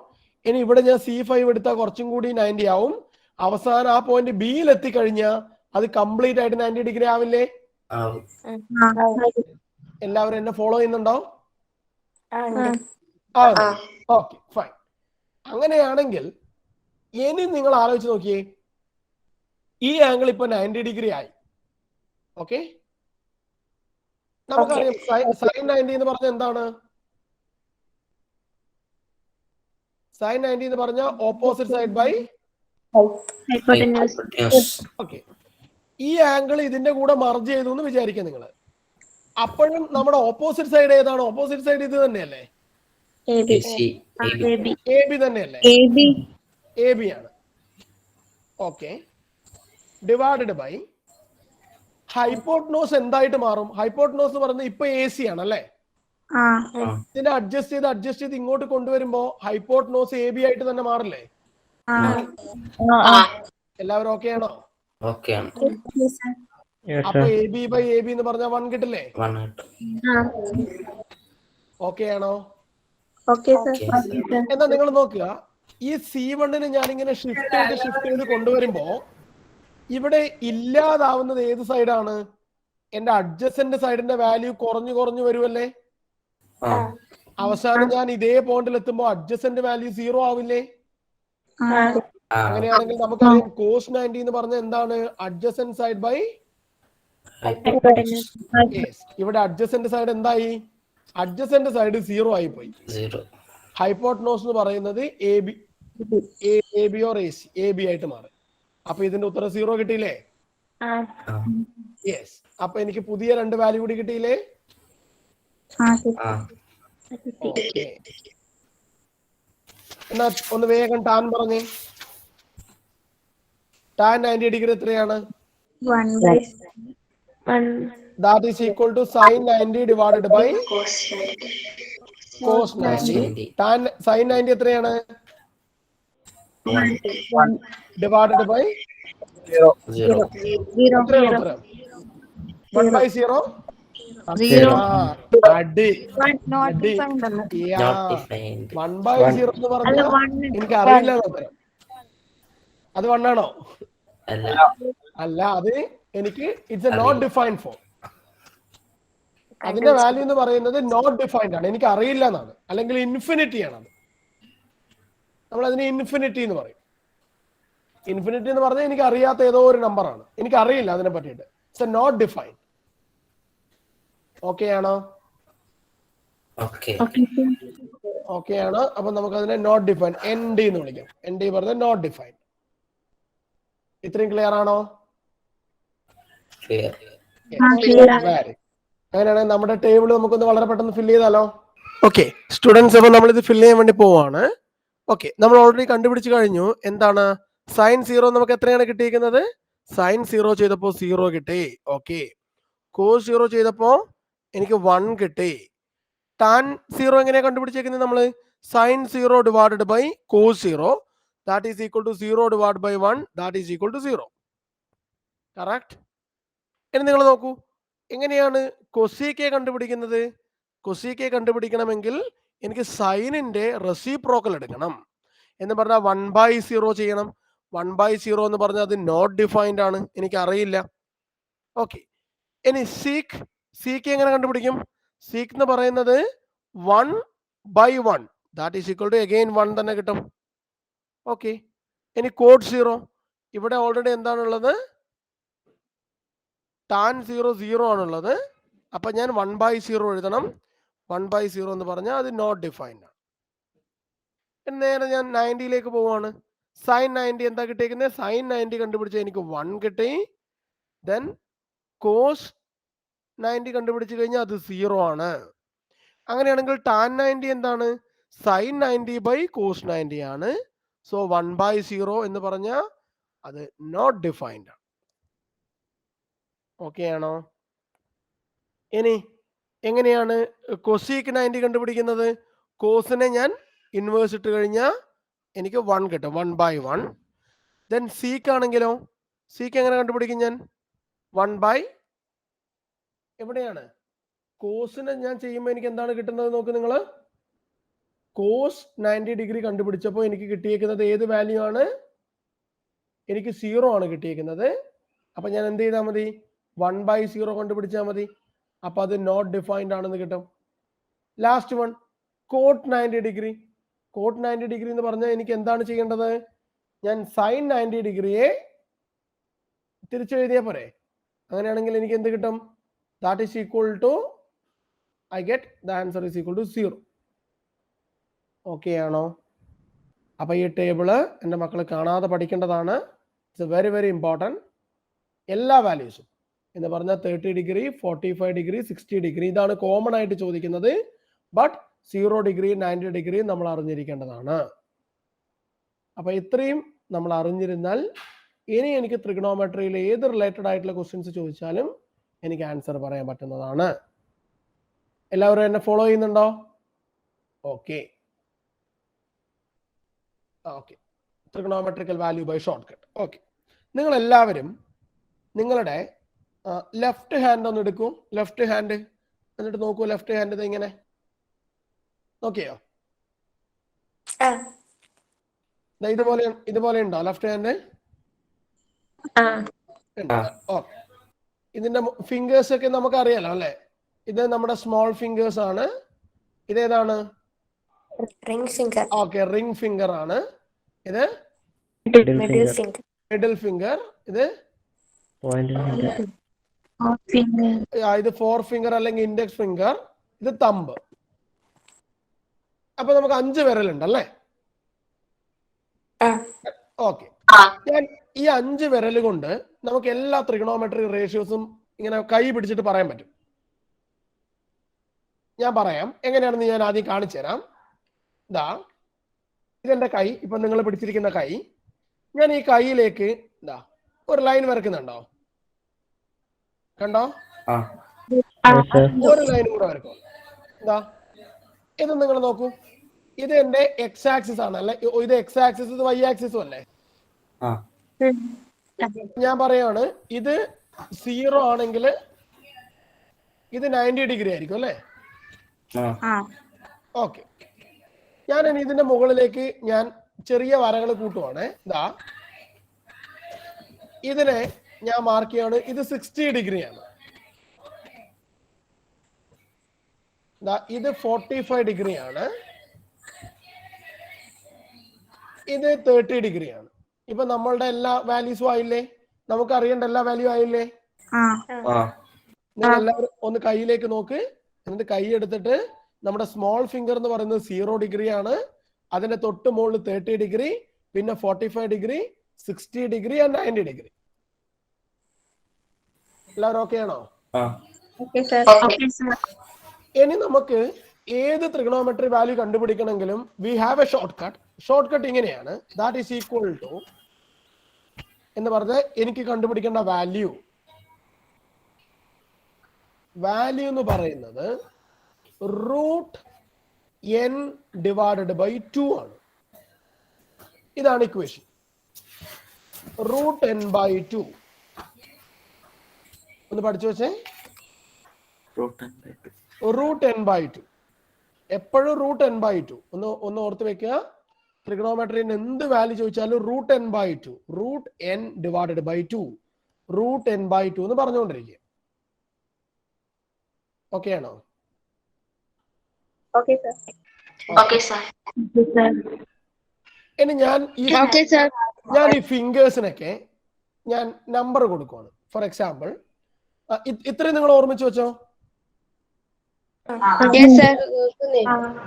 ഇനി ഇവിടെ ഞാൻ C5 എടുത്താൽ കുറച്ചും കൂടി 90 ആവും. അവസാനം ആ പോയിന്റ് ബിയിൽ എത്തിക്കഴിഞ്ഞാൽ അത് കംപ്ലീറ്റ് ആയിട്ട് 90 ഡിഗ്രി ആവില്ലേ? എല്ലാവരും എന്നെ ഫോളോ ചെയ്യുന്നുണ്ടോ? Okay, fine. അങ്ങനെയാണെങ്കിൽ ഇനി നിങ്ങൾ ആലോചിച്ച് നോക്കിയേ, ഈ ആംഗിൾ ഇപ്പൊ 90 ഡിഗ്രി ആയി. ഓക്കെ, നമുക്കറിയാം സൈൻ 90 എന്ന് പറഞ്ഞാൽ എന്താണ്? സൈൻ 90 എന്ന് പറഞ്ഞാൽ ഓപ്പോസിറ്റ് സൈഡ് ബൈ. ഓക്കെ, ഈ ആംഗിൾ ഇതിന്റെ കൂടെ മർജ് ചെയ്തു എന്ന് വിചാരിക്കുക നിങ്ങൾ. അപ്പോഴും നമ്മുടെ ഓപ്പോസിറ്റ് സൈഡ് ഏതാണ്? ഓപ്പോസിറ്റ് സൈഡ് ഇത് തന്നെയല്ലേ? എ ബി തന്നെയല്ലേ? എ ബി ആണ്. ഓക്കെ, ഡിവൈഡഡ് ബൈ ഹൈപ്പോട്നോസ് എന്തായിട്ട് മാറും? ഹൈപ്പോട്നോസ് എന്ന് പറയുന്നത് ഇപ്പൊ എ സി ആണല്ലേ? ഇതിനെ അഡ്ജസ്റ്റ് ചെയ്ത് ഇങ്ങോട്ട് കൊണ്ടുവരുമ്പോ ഹൈപ്പോട്നോസ് എ ബി ആയിട്ട് തന്നെ മാറില്ലേ? എല്ലാവരും ഓക്കെ ആണോ? അപ്പൊ A B by A B എന്ന് പറഞ്ഞാൽ 1 കിട്ടില്ലേ? ഓക്കെ ആണോ? എന്നാ നിങ്ങൾ നോക്കുക, ഈ C1 ഞാനിങ്ങനെ ഷിഫ്റ്റ് ചെയ്ത് കൊണ്ടുവരുമ്പോ ഇവിടെ ഇല്ലാതാവുന്നത് ഏത് സൈഡാണ്? എന്റെ അഡ്ജസന്റ് സൈഡിന്റെ വാല്യൂ കുറഞ്ഞു വരുമല്ലേ? അവസാനം ഞാൻ ഇതേ പോയിന്റിൽ എത്തുമ്പോ അഡ്ജസന്റ് വാല്യൂ 0 ആവില്ലേ? അങ്ങനെയാണെങ്കിൽ നമുക്കറിയാം cos 90 എന്ന് പറഞ്ഞ എന്താണ്? Adjacent side by. ഇവിടെ അഡ്ജസന്റ് സൈഡ് എന്തായി? അഡ്ജസന്റ് സൈഡ് 0 ആയി പോയി. ഹൈപ്പോട്നോസ് എന്ന് പറയുന്നത് A B or A B ആയിട്ട് മാറി. അപ്പൊ ഇതിന്റെ ഉത്തരം 0 കിട്ടിയില്ലേ? യെസ്. അപ്പൊ എനിക്ക് പുതിയ 2 വാല്യൂ കൂടി കിട്ടിയില്ലേ? എന്നാ ഒന്ന് വേഗം ടാൻ പറഞ്ഞേ. ടാൻ 90 ഡിഗ്രി എത്രയാണ്? That is equal to sin 90 divided by cos 90. Tan sin 90 എത്രയാണ്? 1 divided by 0. 1 by 0. അടി 1 by 0 എന്ന് പറഞ്ഞാൽ എനിക്ക് അറിയില്ല ഉത്തരം. അത് 1 ആണോ? അല്ല, അത് എനിക്ക് it's a not defined form. അതിന്റെ വാല്യൂ എന്ന് പറയുന്നത് നോട്ട് ഡിഫൈൻഡ് ആണ്, എനിക്ക് അറിയില്ല എന്നാണ്. അല്ലെങ്കിൽ ഇൻഫിനിറ്റി ആണ്. നമ്മൾ അതിന് ഇൻഫിനിറ്റി എന്ന് പറയും. ഇൻഫിനിറ്റി എന്ന് പറഞ്ഞാൽ എനിക്ക് അറിയാത്ത ഏതോ ഒരു നമ്പർ ആണ്, എനിക്ക് അറിയില്ല അതിനെ പറ്റിയിട്ട്. It's a not defined. Okay ആണോ? ഓക്കെ ആണ്. അപ്പൊ നമുക്ക് അതിനെ നോട്ട് ഡിഫൈൻഡ് ND എന്ന് വിളിക്കാം. ND പറഞ്ഞാൽ നോട്ട് ഡിഫൈൻഡ്. ഇത്രയും ക്ലിയർ ആണോ? അങ്ങനെയാണെങ്കിൽ നമ്മുടെ ടേബിൾ നമുക്കൊന്ന് വളരെ പെട്ടെന്ന് ഫില്ല് ചെയ്താലോ? ഓക്കെ സ്റ്റുഡൻസ്, അപ്പൊ നമ്മൾ ഇത് ഫില്ല് ചെയ്യാൻ വേണ്ടി പോവാണ്. ഓക്കെ, നമ്മൾ ഓൾറെഡി കണ്ടുപിടിച്ച് കഴിഞ്ഞു. എന്താണ് സൈൻ 0? നമുക്ക് എത്രയാണ് കിട്ടിയിരിക്കുന്നത്? സൈൻ 0 ചെയ്തപ്പോ 0 കിട്ടി. ഓക്കെ, കോസ് 0 ചെയ്തപ്പോ എനിക്ക് 1 കിട്ടി. ടാൻ 0 എങ്ങനെയാ കണ്ടുപിടിച്ചേക്കുന്നത്? നമ്മൾ sine 0 divided by cos 0, that is equal to 0 divided by 1, that is equal to 0. Correct. ഇനി നിങ്ങൾ നോക്കൂ, എങ്ങനെയാണ് കൊസീക്കെ കണ്ടുപിടിക്കുന്നത്? കൊസീക്കെ കണ്ടുപിടിക്കണമെങ്കിൽ എനിക്ക് സൈനിന്റെ റെസിപ്രോക്കൽ എടുക്കണം. എന്ന് പറഞ്ഞാൽ 1/0 ചെയ്യണം. 1/0 എന്ന് പറഞ്ഞാൽ അത് നോട്ട് ഡിഫൈൻഡ് ആണ്, എനിക്ക് അറിയില്ല. ഓക്കെ, ഇനി സീക്ക് എങ്ങനെ കണ്ടുപിടിക്കും? സീക്ക് എന്ന് പറയുന്നത് 1/1, that is equal to again 1 തന്നെ കിട്ടും. ഓക്കെ, ഇനി കോഡ് 0 ഇവിടെ ഓൾറെഡി എന്താണുള്ളത്? ടാൻ 0 ആണുള്ളത്. അപ്പൊ ഞാൻ 1/0 എഴുതണം. 1/0 എന്ന് പറഞ്ഞാൽ അത് നോട്ട് ഡിഫൈൻഡ് ആണ്. നേരെ ഞാൻ 90ലേക്ക് പോവാണ്. സൈൻ 90 എന്താ കിട്ടിയിരിക്കുന്നത്? സൈൻ 90 കണ്ടുപിടിച്ച എനിക്ക് 1 കിട്ടി. ദെൻ കോസ് 90 കണ്ടുപിടിച്ച് കഴിഞ്ഞാൽ അത് 0 ആണ്. അങ്ങനെയാണെങ്കിൽ ടാൻ 90 എന്താണ്? സൈൻ 90 ബൈ കോസ് 90 ആണ്. സോ 1/0 എന്ന് പറഞ്ഞാൽ അത് നോട്ട് ഡിഫൈൻഡ് ആണ്. ഓക്കെ ആണോ? ഇനി എങ്ങനെയാണ് കൊസീക്ക് 90 കണ്ടുപിടിക്കുന്നത്? കോസിനെ ഞാൻ ഇൻവേഴ്സ് ഇട്ട് കഴിഞ്ഞാൽ എനിക്ക് 1 കിട്ടും, 1/1. ദെൻ സിക്ക് ആണെങ്കിലോ, സിക്ക് എങ്ങനെ കണ്ടുപിടിക്കും ഞാൻ? 1 എവിടെയാണ് കോസിനെ ഞാൻ ചെയ്യുമ്പോൾ എനിക്ക് എന്താണ് കിട്ടുന്നത് നോക്ക് നിങ്ങൾ. കോസ് 90 ഡിഗ്രി കണ്ടുപിടിച്ചപ്പോൾ എനിക്ക് കിട്ടിയേക്കുന്നത് ഏത് വാല്യൂ ആണ്? എനിക്ക് 0 ആണ് കിട്ടിയേക്കുന്നത്. അപ്പൊ ഞാൻ എന്ത് ചെയ്താൽ മതി? 1/0 കണ്ടുപിടിച്ചാൽ മതി. അപ്പൊ അത് നോട്ട് ഡിഫൈൻഡ് ആണെന്ന് കിട്ടും. Last one cot 90 degree. Cot 90 degree എന്ന് പറഞ്ഞാൽ എനിക്ക് എന്താണ് ചെയ്യേണ്ടത്? ഞാൻ സൈൻ 90 ഡിഗ്രിയെ തിരിച്ചെഴുതിയാൽ പോരെ? അങ്ങനെയാണെങ്കിൽ എനിക്ക് എന്ത് കിട്ടും? That is equal to, I get the answer is equal to 0. Okay ആണോ? അപ്പൊ ഈ ടേബിള് എൻ്റെ മക്കൾ കാണാതെ പഠിക്കേണ്ടതാണ്. It's very very important. എല്ലാ വാല്യൂസും എന്ന് പറഞ്ഞാൽ 30 ഡിഗ്രി, 45 ഡിഗ്രി, 60 ഡിഗ്രി ഇതാണ് കോമൺ ആയിട്ട് ചോദിക്കുന്നത്. ബട്ട് 0 ഡിഗ്രി, 90 ഡിഗ്രി നമ്മൾ അറിഞ്ഞിരിക്കേണ്ടതാണ്. അപ്പൊ ഇത്രയും നമ്മൾ അറിഞ്ഞിരുന്നാൽ ഇനി എനിക്ക് ട്രിഗണോമെട്രിയിൽ ഏത് റിലേറ്റഡ് ആയിട്ടുള്ള ക്വസ്റ്റ്യൻസ് ചോദിച്ചാലും എനിക്ക് ആൻസർ പറയാൻ പറ്റുന്നതാണ്. എല്ലാവരും എന്നെ ഫോളോ ചെയ്യുന്നുണ്ടോ? Okay. Okay, trigonometrical value by short cut. Okay, നിങ്ങൾ എല്ലാവരും നിങ്ങളുടെ ലെഫ്റ്റ് ഹാൻഡ് ഒന്ന് എടുക്കൂ. ലെഫ്റ്റ് ഹാൻഡ് എന്നിട്ട് നോക്കൂ. ലെഫ്റ്റ് ഹാൻഡ് ഇത് ഇങ്ങനെ നോക്കിയോ? ഇതുപോലെ ഉണ്ടോ ലെഫ്റ്റ് ഹാൻഡ്? ഓക്കെ. ഇതിന്റെ ഫിംഗേഴ്സ് ഒക്കെ നമുക്ക് അറിയാലോ അല്ലെ? ഇത് നമ്മുടെ സ്മോൾ ഫിംഗേഴ്സ് ആണ്. ഇതേതാണ്? Ring finger. Okay, ring finger ആണ്. ഇത് മിഡിൽ ഫിംഗർ. ഇത് ഇത് 4 ഫിംഗർ അല്ലെങ്കിൽ ഇൻഡെക്സ് ഫിംഗർ. ഇത് തമ്പ്. അപ്പൊ നമുക്ക് 5 വിരലുണ്ട് അല്ലേ? ഓക്കെ. ഞാൻ ഈ 5 വിരൽ കൊണ്ട് നമുക്ക് എല്ലാ ട്രിഗണോമെട്രിക് റേഷ്യോസും ഇങ്ങനെ കൈ പിടിച്ചിട്ട് പറയാൻ പറ്റും. ഞാൻ പറയാം എങ്ങനെയാണെന്ന്. ഞാൻ ആദ്യം കാണിച്ചു തരാം. ഇതാ ഇതെന്റെ കൈ. ഇപ്പൊ നിങ്ങൾ പിടിച്ചിരിക്കുന്ന കൈ. ഞാൻ ഈ കൈയിലേക്ക് ഇതാ ഒരു ലൈൻ വരക്കുന്നുണ്ടോ? കണ്ടോ? ഒരു ലൈനും കൂടെ വരക്കും. ഇതാ ഇത് നിങ്ങൾ നോക്കൂ. ഇത് എന്റെ എക്സ് ആക്സിസ് ആണ് അല്ലെ? ഇത് എക്സ് ആക്സിസ്, ഇത് വൈ ആക്സിസും അല്ലേ? ഞാൻ പറയാണ് ഇത് 0 ആണെങ്കിൽ ഇത് 90 ഡിഗ്രി ആയിരിക്കും അല്ലേ? ഓക്കെ. ഞാൻ ഇനി ഇതിന്റെ മുകളിലേക്ക് ഞാൻ ചെറിയ വരകൾ കൂട്ടുവാണ്. ഇതാ ഇതിനെ ഞാൻ മാർക്ക് ചെയ്യാണ്. ഇത് 60 ഡിഗ്രിയാണ്. ഇത് 45 ഡിഗ്രിയാണ്. ഇത് 30 ഡിഗ്രിയാണ്. ഇപ്പൊ നമ്മളുടെ എല്ലാ വാല്യൂസും ആയില്ലേ? നമുക്ക് അറിയേണ്ട എല്ലാ വാല്യൂ ആയില്ലേ? നിങ്ങൾ എല്ലാവരും ഒന്ന് കൈയിലേക്ക് നോക്ക്. എന്നിട്ട് കൈ എടുത്തിട്ട് നമ്മുടെ സ്മോൾ ഫിംഗർ എന്ന് പറയുന്നത് 0 ഡിഗ്രിയാണ്. അതിന്റെ തൊട്ട് മുകളിൽ 30 ഡിഗ്രി, പിന്നെ 45 ഡിഗ്രി, 60 ഡിഗ്രി ആൻഡ് 90 ഡിഗ്രി. എല്ലാവരും ഓക്കെ ആണോ? ഇനി നമുക്ക് ഏത് ട്രിഗണോമെട്രി വാല്യൂ കണ്ടുപിടിക്കണമെങ്കിലും we have a short cut. Short cut ഇങ്ങനെയാണ്. ദാറ്റ് ഈസ് ഈക്വൽ ടു എന്ന് പറഞ്ഞാൽ എനിക്ക് കണ്ടുപിടിക്കേണ്ട വാല്യൂ എന്ന് പറയുന്നത് √n ഡിവൈഡഡ് ബൈ 2 ആണ്. ഇതാണ് ഇക്വേഷൻ. √n/2 ഒന്ന് പഠിച്ചു വെച്ചേ. √n/2 എപ്പോഴും √n/2 ഒന്ന് ഓർത്ത് വെക്കുക. ട്രിഗണോമെട്രിന് എന്ത് വാല്യൂ ചോദിച്ചാലും √n/2, √n divided by 2, √n/2 എന്ന് പറഞ്ഞുകൊണ്ടിരിക്കുക. ഓക്കെ ആണോ? ഇനി ഞാൻ ഈ ഫിംഗേഴ്സിനൊക്കെ ഞാൻ നമ്പർ കൊടുക്കുവാണ്. ഫോർ എക്സാമ്പിൾ ഇത്രയും നിങ്ങൾ ഓർമ്മിച്ചു വെച്ചോ.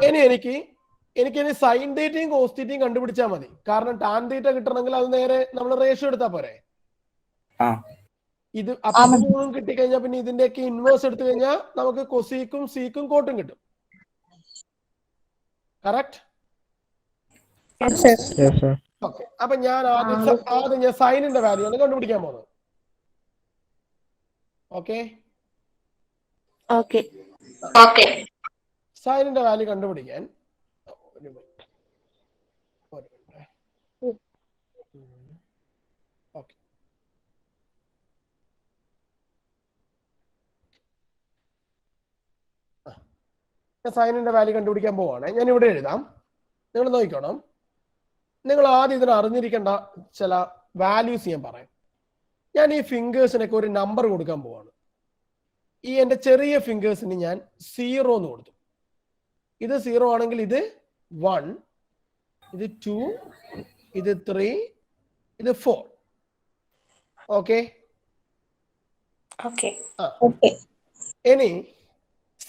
ഇനി എനിക്ക് സൈൻ തീറ്റയും കോസ് തീറ്റയും കണ്ടുപിടിച്ചാൽ മതി. കാരണം ടാൻ തീറ്റ കിട്ടണമെങ്കിൽ അത് നേരെ നമ്മൾ റേഷ്യോ എടുത്താൽ പോരെ? ഇത് അപ്പുറം കിട്ടിക്കഴിഞ്ഞാൽ പിന്നെ ഇതിന്റെയൊക്കെ ഇൻവേഴ്സ് എടുത്തു കഴിഞ്ഞാൽ നമുക്ക് കൊസീക്കും സീക്കും കോട്ടും കിട്ടും. കറക്റ്റ്? ഓക്കെ. അപ്പൊ ഞാൻ ആദ്യം ഞാൻ സൈനിന്റെ വാല്യൂ ആണ് കണ്ടുപിടിക്കാൻ പോകുന്നത്. ഓക്കെ. സൈനിന്റെ വാല്യൂ കണ്ടുപിടിക്കാൻ സൈനിന്റെ വാല്യൂ കണ്ടുപിടിക്കാൻ പോവാണ്. ഞാൻ ഇവിടെ എഴുതാം, നിങ്ങൾ നോക്കണം. നിങ്ങൾ ആദ്യം ഇതിന് അറിഞ്ഞിരിക്കേണ്ട ചില വാല്യൂസ് ഞാൻ പറയാം. ഞാൻ ഈ ഫിംഗേഴ്സിനൊക്കെ ഒരു നമ്പർ കൊടുക്കാൻ പോവാണ്. ഈ എൻ്റെ ചെറിയ ഫിംഗേഴ്സിന് ഞാൻ 0 എന്ന് കൊടുത്തു. ഇത് 0 ആണെങ്കിൽ ഇത് 1, ഇത് 2, ഇത് 3, ഇത് 4. ഓക്കെ. ഓക്കെ. ഇനി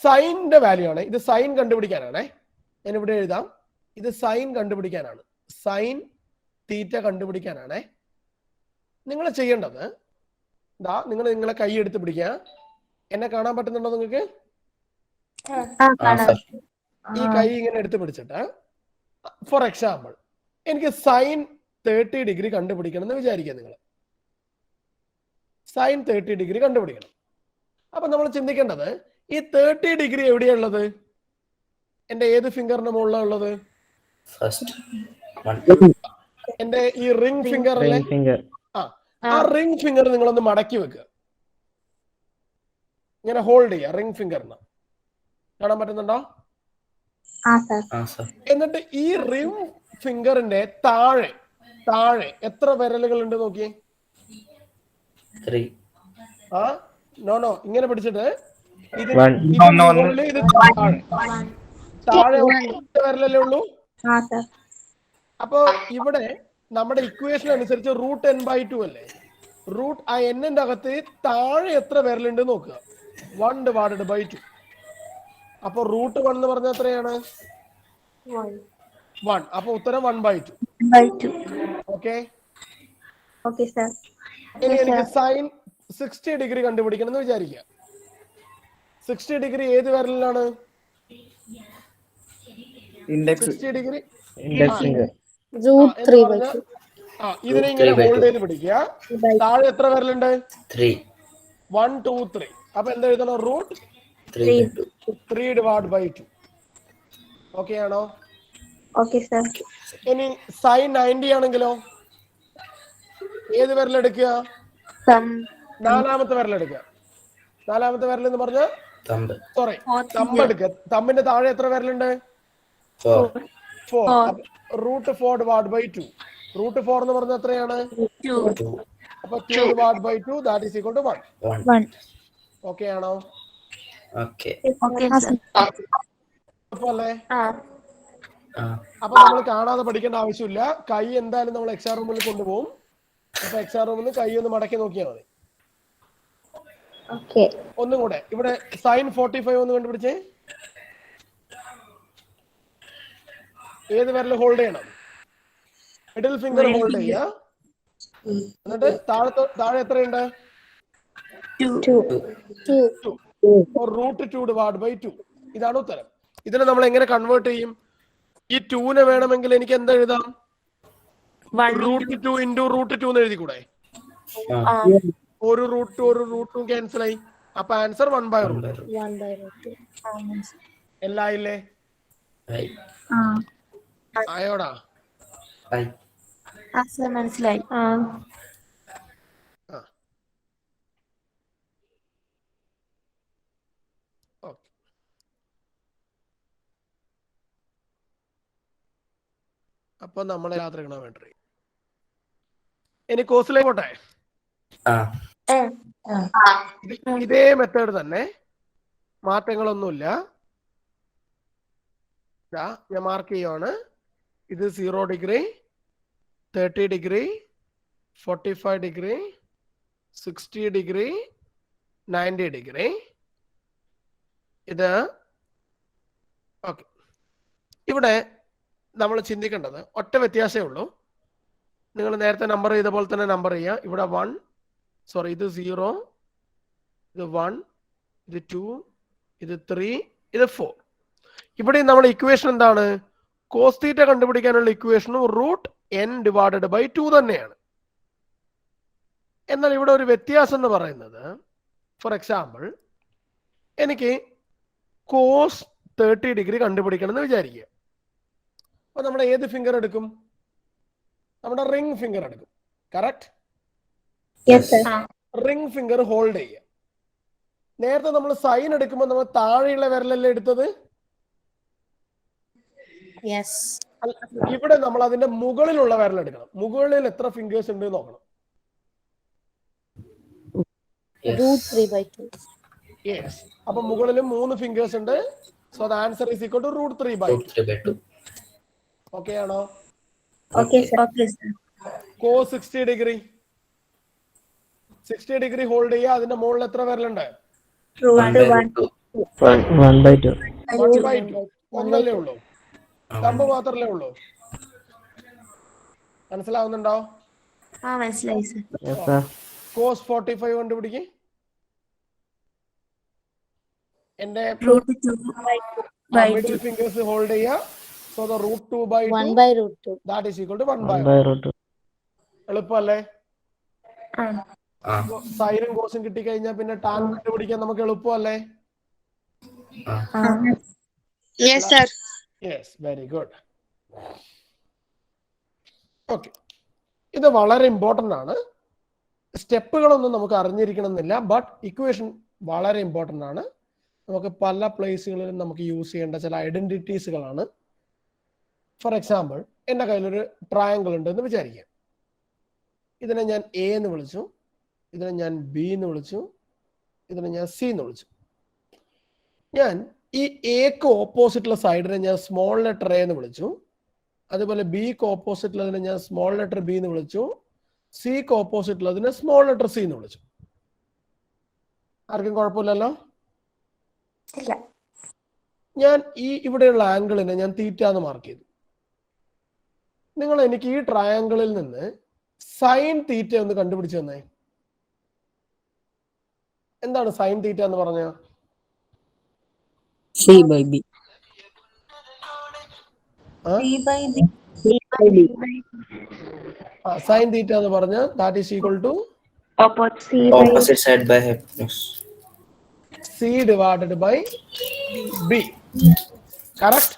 സൈനിന്റെ വാല്യൂ ആണ്. ഇത് സൈൻ കണ്ടുപിടിക്കാനാണേ. ഞാൻ ഇവിടെ എഴുതാം, ഇത് സൈൻ കണ്ടുപിടിക്കാനാണ്. Sine theta കണ്ടുപിടിക്കാനാണേ. നിങ്ങൾ ചെയ്യേണ്ടത് ഇതാ, നിങ്ങൾ നിങ്ങളെ കൈ എടുത്ത് പിടിക്കുക. എന്നെ കാണാൻ പറ്റുന്നുണ്ടോ നിങ്ങൾക്ക്? ഈ കൈ ഇങ്ങനെ എടുത്ത് പിടിച്ചിട്ട്, ഫോർ എക്സാമ്പിൾ എനിക്ക് സൈൻ 30 ഡിഗ്രി കണ്ടുപിടിക്കണം എന്ന് വിചാരിക്കുക. നിങ്ങൾ സൈൻ 30 ഡിഗ്രി കണ്ടുപിടിക്കണം. അപ്പൊ നമ്മൾ ചിന്തിക്കേണ്ടത് ഈ 30 ഡിഗ്രി എവിടെയുള്ളത്? എന്റെ ഏത് ഫിംഗറിന് മുകളിലുള്ളത്? എന്റെ ഈ റിംഗ് ഫിംഗർ അല്ലേ? ആ റിംഗ് ഫിംഗർ നിങ്ങളൊന്ന് മടക്കി വെക്കുക. ഇങ്ങനെ ഹോൾഡ് ചെയ്യുക റിംഗ് ഫിംഗറിന്. കാണാൻ പറ്റുന്നുണ്ടോ? എന്നിട്ട് ഈ റിംഗ് ഫിംഗറിന്റെ താഴെ താഴെ എത്ര വിരലുകൾ ഉണ്ട് നോക്കിയേ. നോ ഇങ്ങനെ പിടിച്ചിട്ട് ഇത് താഴെ വിരലല്ലേ ഉള്ളൂ. അപ്പൊ ഇവിടെ നമ്മുടെ ഇക്വേഷൻ അനുസരിച്ച് √n/2 അല്ലേ? ആ n-ന്റെ അകത്ത് താഴെ എത്ര വിരലുണ്ട് നോക്കുക. 1/2. അപ്പൊ √1 എന്ന് പറഞ്ഞാൽ എത്രയാണ്? 1. അപ്പൊ ഉത്തരം 1/2. ഓക്കെ. ഇനി എനിക്ക് സൈൻ 60 ഡിഗ്രി കണ്ടുപിടിക്കണം എന്ന് വിചാരിക്കുക. 60 ഡിഗ്രി ഏത് വിരലിലാണ്? 60 ഡിഗ്രി ഇതിനെ ഇങ്ങനെ ഹോൾഡ് ചെയ്ത് പിടിക്കുക. താഴെ എത്ര വിരലുണ്ട്? 1, 2, 3. അപ്പൊ എന്താ എഴുതണം? √3/2. ഓക്കെ ആണോ? ഇനി സൈൻ 90 ആണെങ്കിലോ ഏത് വിരലെടുക്കുക? നാലാമത്തെ വിരലെടുക്കുക. നാലാമത്തെ വിരൽ എന്ന് പറഞ്ഞാൽ സോറി തമ്പ് എടുക്കുക. തമ്പിന്റെ താഴെ എത്ര വിരലുണ്ട്? 4. √4/2. √4 എന്ന് പറഞ്ഞാൽ എത്രയാണ്? 2. അപ്പൊ 2/2 that is equal to 1. Okay ആണോ? അല്ലേ? അപ്പൊ നമ്മൾ കാണാതെ പഠിക്കേണ്ട ആവശ്യമില്ല. കൈ എന്തായാലും നമ്മൾ എക്സാം റൂമിൽ കൊണ്ടുപോകും. അപ്പൊ എക്സാം റൂമിൽ കൈ ഒന്ന് മടക്കി നോക്കിയാൽ മതി. ഒന്നും കൂടെ ഇവിടെ സൈൻ 45 ഒന്ന് കണ്ടുപിടിച്ചേ. ഏത് വിരൽ ഹോൾഡ് ചെയ്യണം? മിഡിൽ ഫിംഗർ ഹോൾഡ് ചെയ്യുക. എന്നിട്ട് താഴെ എത്രയുണ്ട്? 2. √2/2. ഇതാണ് ഉത്തരം. ഇതിനെ നമ്മൾ എങ്ങനെ കൺവേർട്ട് ചെയ്യും? ഈ 2നെ വേണമെങ്കിൽ എനിക്ക് എന്താ എഴുതാം? √2 × √2 എന്ന് എഴുതി കൂടെ? ഒരു √2 ക്യാൻസൽ ആയി. അപ്പൊ ആൻസർ 1/√2. എല്ലായില്ലേ? ആയോടാ? മനസ്സിലായി. അപ്പൊ നമ്മളെ യാത്ര വേണ്ടി ഇനി കോഴ്സിലേക്ക് പോട്ടെ. ഇതേ മെത്തേഡ് തന്നെ, മാറ്റങ്ങളൊന്നുമില്ല. ഞാൻ മാർക്ക് ചെയ്യുവാണ്. ഇത് 0 degree, 30 degree, 45 degree, 60 degree, 90 degree. ഇത് ഓക്കെ. ഇവിടെ നമ്മൾ ചിന്തിക്കേണ്ടത് ഒറ്റ വ്യത്യാസമേ ഉള്ളൂ. നിങ്ങൾ നേരത്തെ നമ്പർ ചെയ്ത പോലെ തന്നെ നമ്പർ ചെയ്യുക. ഇവിടെ 1, സോറി ഇത് 0, ഇത് 1, ഇത് 2, ഇത് 3, ഇത് 4. ഇവിടെ നമ്മുടെ ഇക്വേഷൻ എന്താണ്? കോസ് തീറ്റ കണ്ടുപിടിക്കാനുള്ള ഇക്വേഷനും √n/2 തന്നെയാണ്. എന്നാൽ ഇവിടെ ഒരു വ്യത്യാസം എന്ന് പറയുന്നത്, ഫോർ എക്സാമ്പിൾ എനിക്ക് കോസ് 30 ഡിഗ്രി കണ്ടുപിടിക്കണം എന്ന് വിചാരിക്കുക. അപ്പൊ നമ്മൾ ഏത് ഫിംഗർ എടുക്കും? നമ്മുടെ റിംഗ് ഫിംഗർ എടുക്കും. കറക്റ്റ്? റിംഗ് ഫിംഗർ ഹോൾഡ് ചെയ്യുക. നേരത്തെ നമ്മൾ സൈൻ എടുക്കുമ്പോൾ നമ്മൾ താഴെയുള്ള വിരലല്ലേ എടുത്തത്? യെസ്. ഇവിടെ നമ്മൾ അതിന്റെ മുകളിലുള്ള വിരൽ എടുക്കണം. മുകളിൽ എത്ര ഫിംഗേഴ്സ് ഉണ്ട് നോക്കണം. റൂട്ട് 3/2. യെസ്. അപ്പൊ മുകളിൽ 3 ഫിംഗേഴ്സ് ഉണ്ട്. So the answer is equal to √3/2. Okay ആണോ? Okay sir. cos 60 degree 60 degree hold ചെയ്യുക. അതിന്റെ മുകളിൽ എത്ര വിരലുണ്ട്? √1/2. 1/2. ഒന്നല്ലേ ഉള്ളൂ, തമ്പ് മാത്രല്ലേ ഉള്ളൂ. മനസ്സിലാവുന്നുണ്ടോ? മനസ്സിലായി സർ. cos 45 കണ്ടുപിടിക്ക്. എന്റെ മിഡിൽ ഫിംഗേഴ്സ് ഹോൾഡ് ചെയ്യുക. So the √2/2 1/√2. That is equal to 1/2. എളുപ്പമല്ലേ? സൈനും കോസും കിട്ടിക്കഴിഞ്ഞാൽ പിന്നെ ടാൻ കണ്ടുപിടിക്കാൻ നമുക്ക് എളുപ്പമല്ലേ? Yes sir. Yes, very good. Okay, ഇത് വളരെ ഇമ്പോർട്ടന്റ് ആണ്. സ്റ്റെപ്പുകളൊന്നും നമുക്ക് അറിഞ്ഞിരിക്കണമെന്നില്ല, ബട്ട് ഇക്വേഷൻ വളരെ ഇമ്പോർട്ടന്റ് ആണ്. നമുക്ക് പല പ്ലേസുകളിലും നമുക്ക് യൂസ് ചെയ്യേണ്ട ചില ഐഡന്റിറ്റീസുകളാണ്. ഫോർ എക്സാമ്പിൾ, എൻ്റെ കയ്യിലൊരു ട്രയാങ്കിൾ ഉണ്ട് എന്ന് വിചാരിക്കാം. ഇതിനെ ഞാൻ എ എന്ന് വിളിച്ചു, ഇതിനെ ഞാൻ ബി എന്ന് വിളിച്ചു, ഇതിനെ ഞാൻ സി എന്ന് വിളിച്ചു. ഞാൻ ഈ എക്ക് ഓപ്പോസിറ്റുള്ള സൈഡിനെ ഞാൻ സ്മോൾ ലെറ്റർ എ എന്ന് വിളിച്ചു. അതുപോലെ ബിക്ക് ഓപ്പോസിറ്റുള്ളതിനെ ഞാൻ സ്മോൾ ലെറ്റർ ബി എന്ന് വിളിച്ചു. സിക്ക് ഓപ്പോസിറ്റുള്ളതിനെ സ്മോൾ ലെറ്റർ സി എന്ന് വിളിച്ചു. ആർക്കും കുഴപ്പമില്ലല്ലോ? ഇല്ല. ഞാൻ ഈ ഇവിടെയുള്ള ആംഗിളിനെ ഞാൻ തീറ്റ എന്ന് മാർക്ക് ചെയ്തു. നിങ്ങൾ എനിക്ക് ഈ ട്രയാങ്കിളിൽ നിന്ന് സൈൻ തീറ്റ ഒന്ന് കണ്ടുപിടിച്ചു തന്നേ. എന്താണ് സൈൻ തീറ്റ എന്ന് പറഞ്ഞ? C/B. സൈൻ തീറ്റ എന്ന് പറഞ്ഞ that is equal to opposite side by hypotenuse. C divided by B. Correct?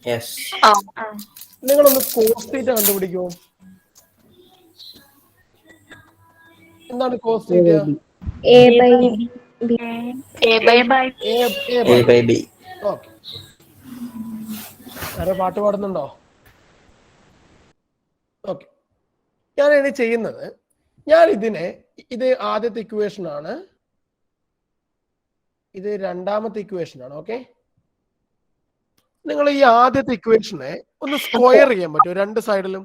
Yes. നിങ്ങളൊന്ന് കോസ് തീറ്റ കണ്ടുപിടിക്കുമോ? എന്താണ് cos theta? A by B. Okay. വേറെ പാട്ട് പാടുന്നുണ്ടോ? ഓക്കെ, ഞാൻ ഇനി ചെയ്യുന്നത്, ഞാൻ ഇത് ആദ്യത്തെ ഇക്വേഷൻ ആണ്, ഇത് രണ്ടാമത്തെ ഇക്വേഷൻ ആണ്. ഓക്കെ, നിങ്ങൾ ഈ ആദ്യത്തെ ഇക്വേഷനെ ഒന്ന് സ്ക്വയർ ചെയ്യാൻ പറ്റും. രണ്ട് സൈഡിലും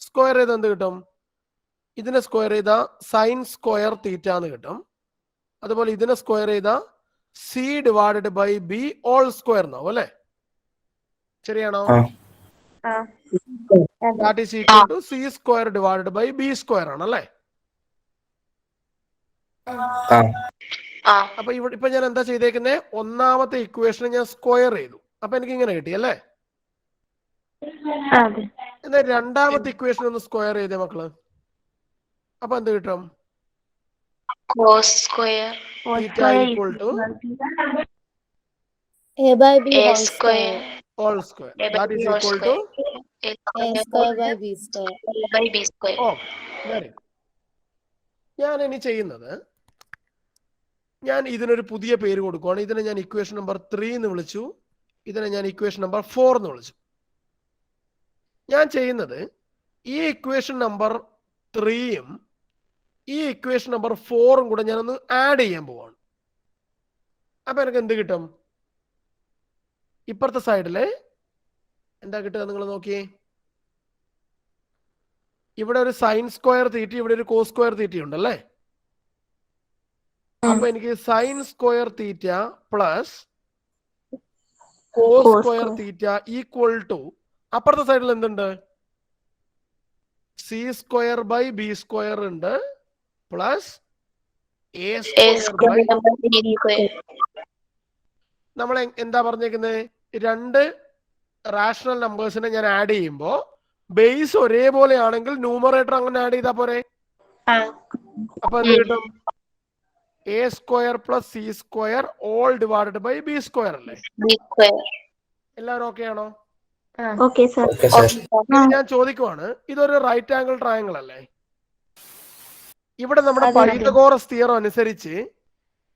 സ്ക്വയർ ചെയ്ത് എന്ത് കിട്ടും? ഇതിനെ സ്ക്വയർ ചെയ്ത സൈൻ സ്ക്വയർ തീറ്റ എന്ന് കിട്ടും. അതുപോലെ ഇതിനെ സ്ക്വയർ ചെയ്ത C divided by B all square എന്നാവും അല്ലെ? ശരിയാണോ? That is equal to C square divided by B square ആണ് അല്ലേ? അപ്പൊ ഇപ്പൊ ഞാൻ എന്താ ചെയ്തേക്കുന്നത്? ഒന്നാമത്തെ ഇക്വേഷനെ ഞാൻ സ്ക്വയർ ചെയ്തു. അപ്പൊ എനിക്ക് ഇങ്ങനെ കിട്ടി അല്ലേ? എന്നാൽ രണ്ടാമത്തെ ഇക്വേഷൻ ഒന്ന് സ്ക്വയർ ചെയ്തേ മക്കള്. അപ്പൊ എന്ത് കിട്ടും? Cos square theta equal to A by B A whole square all square. A by that B is whole equal to square A square by B square. A by B square. ഓ very good. ഞാൻ ഇനി ചെയ്യുന്നത്, ഞാൻ ഇതിനൊരു പുതിയ പേര് കൊടുക്കുവാണ്. ഇതിനെ ഞാൻ ഇക്വേഷൻ നമ്പർ 3 എന്ന് വിളിച്ചു. ഇതിനെ ഞാൻ ഇക്വേഷൻ നമ്പർ 4 എന്ന് വിളിച്ചു. ഞാൻ ചെയ്യുന്നത്, ഈ ഇക്വേഷൻ നമ്പർ 3യും ഈ ഇക്വേഷൻ നമ്പർ 4ഉം കൂടെ ഞാനൊന്ന് ആഡ് ചെയ്യാൻ പോവാണ്. അപ്പൊ എനിക്ക് എന്ത് കിട്ടും? ഇപ്പുറത്തെ സൈഡില് എന്താ കിട്ടുക? നിങ്ങൾ നോക്കിയേ, ഇവിടെ ഒരു സൈൻ സ്ക്വയർ തീറ്റ, ഇവിടെ ഒരു കോസ് സ്ക്വയർ തീറ്റ ഉണ്ടല്ലേ? അപ്പൊ എനിക്ക് sine square theta plus cos square theta equal to, അപ്പുറത്തെ സൈഡിൽ എന്തുണ്ട്? C square by B square ഉണ്ട് പ്ലസ് എ സ്ക്വയർ ബൈ. നമ്മൾ എന്താ പറഞ്ഞേക്കുന്നത്? രണ്ട് റാഷണൽ നമ്പേഴ്സിനെ ഞാൻ ആഡ് ചെയ്യുമ്പോ ബേസ് ഒരേപോലെ ആണെങ്കിൽ ന്യൂമറേറ്റർ അങ്ങനെ ആഡ് ചെയ്താ പോരെ? അപ്പൊ എന്ത് കിട്ടും? A square plus C square all divided by B square അല്ലേ? എല്ലാവരും ഓക്കെ ആണോ? Okay, sir. ഞാൻ ചോദിക്കുവാണ്, ഇതൊരു റൈറ്റ് ആംഗിൾ ട്രയാംഗിൾ അല്ലേ? ഇവിടെ നമ്മുടെ പൈതഗോറസ് തിയറം അനുസരിച്ച്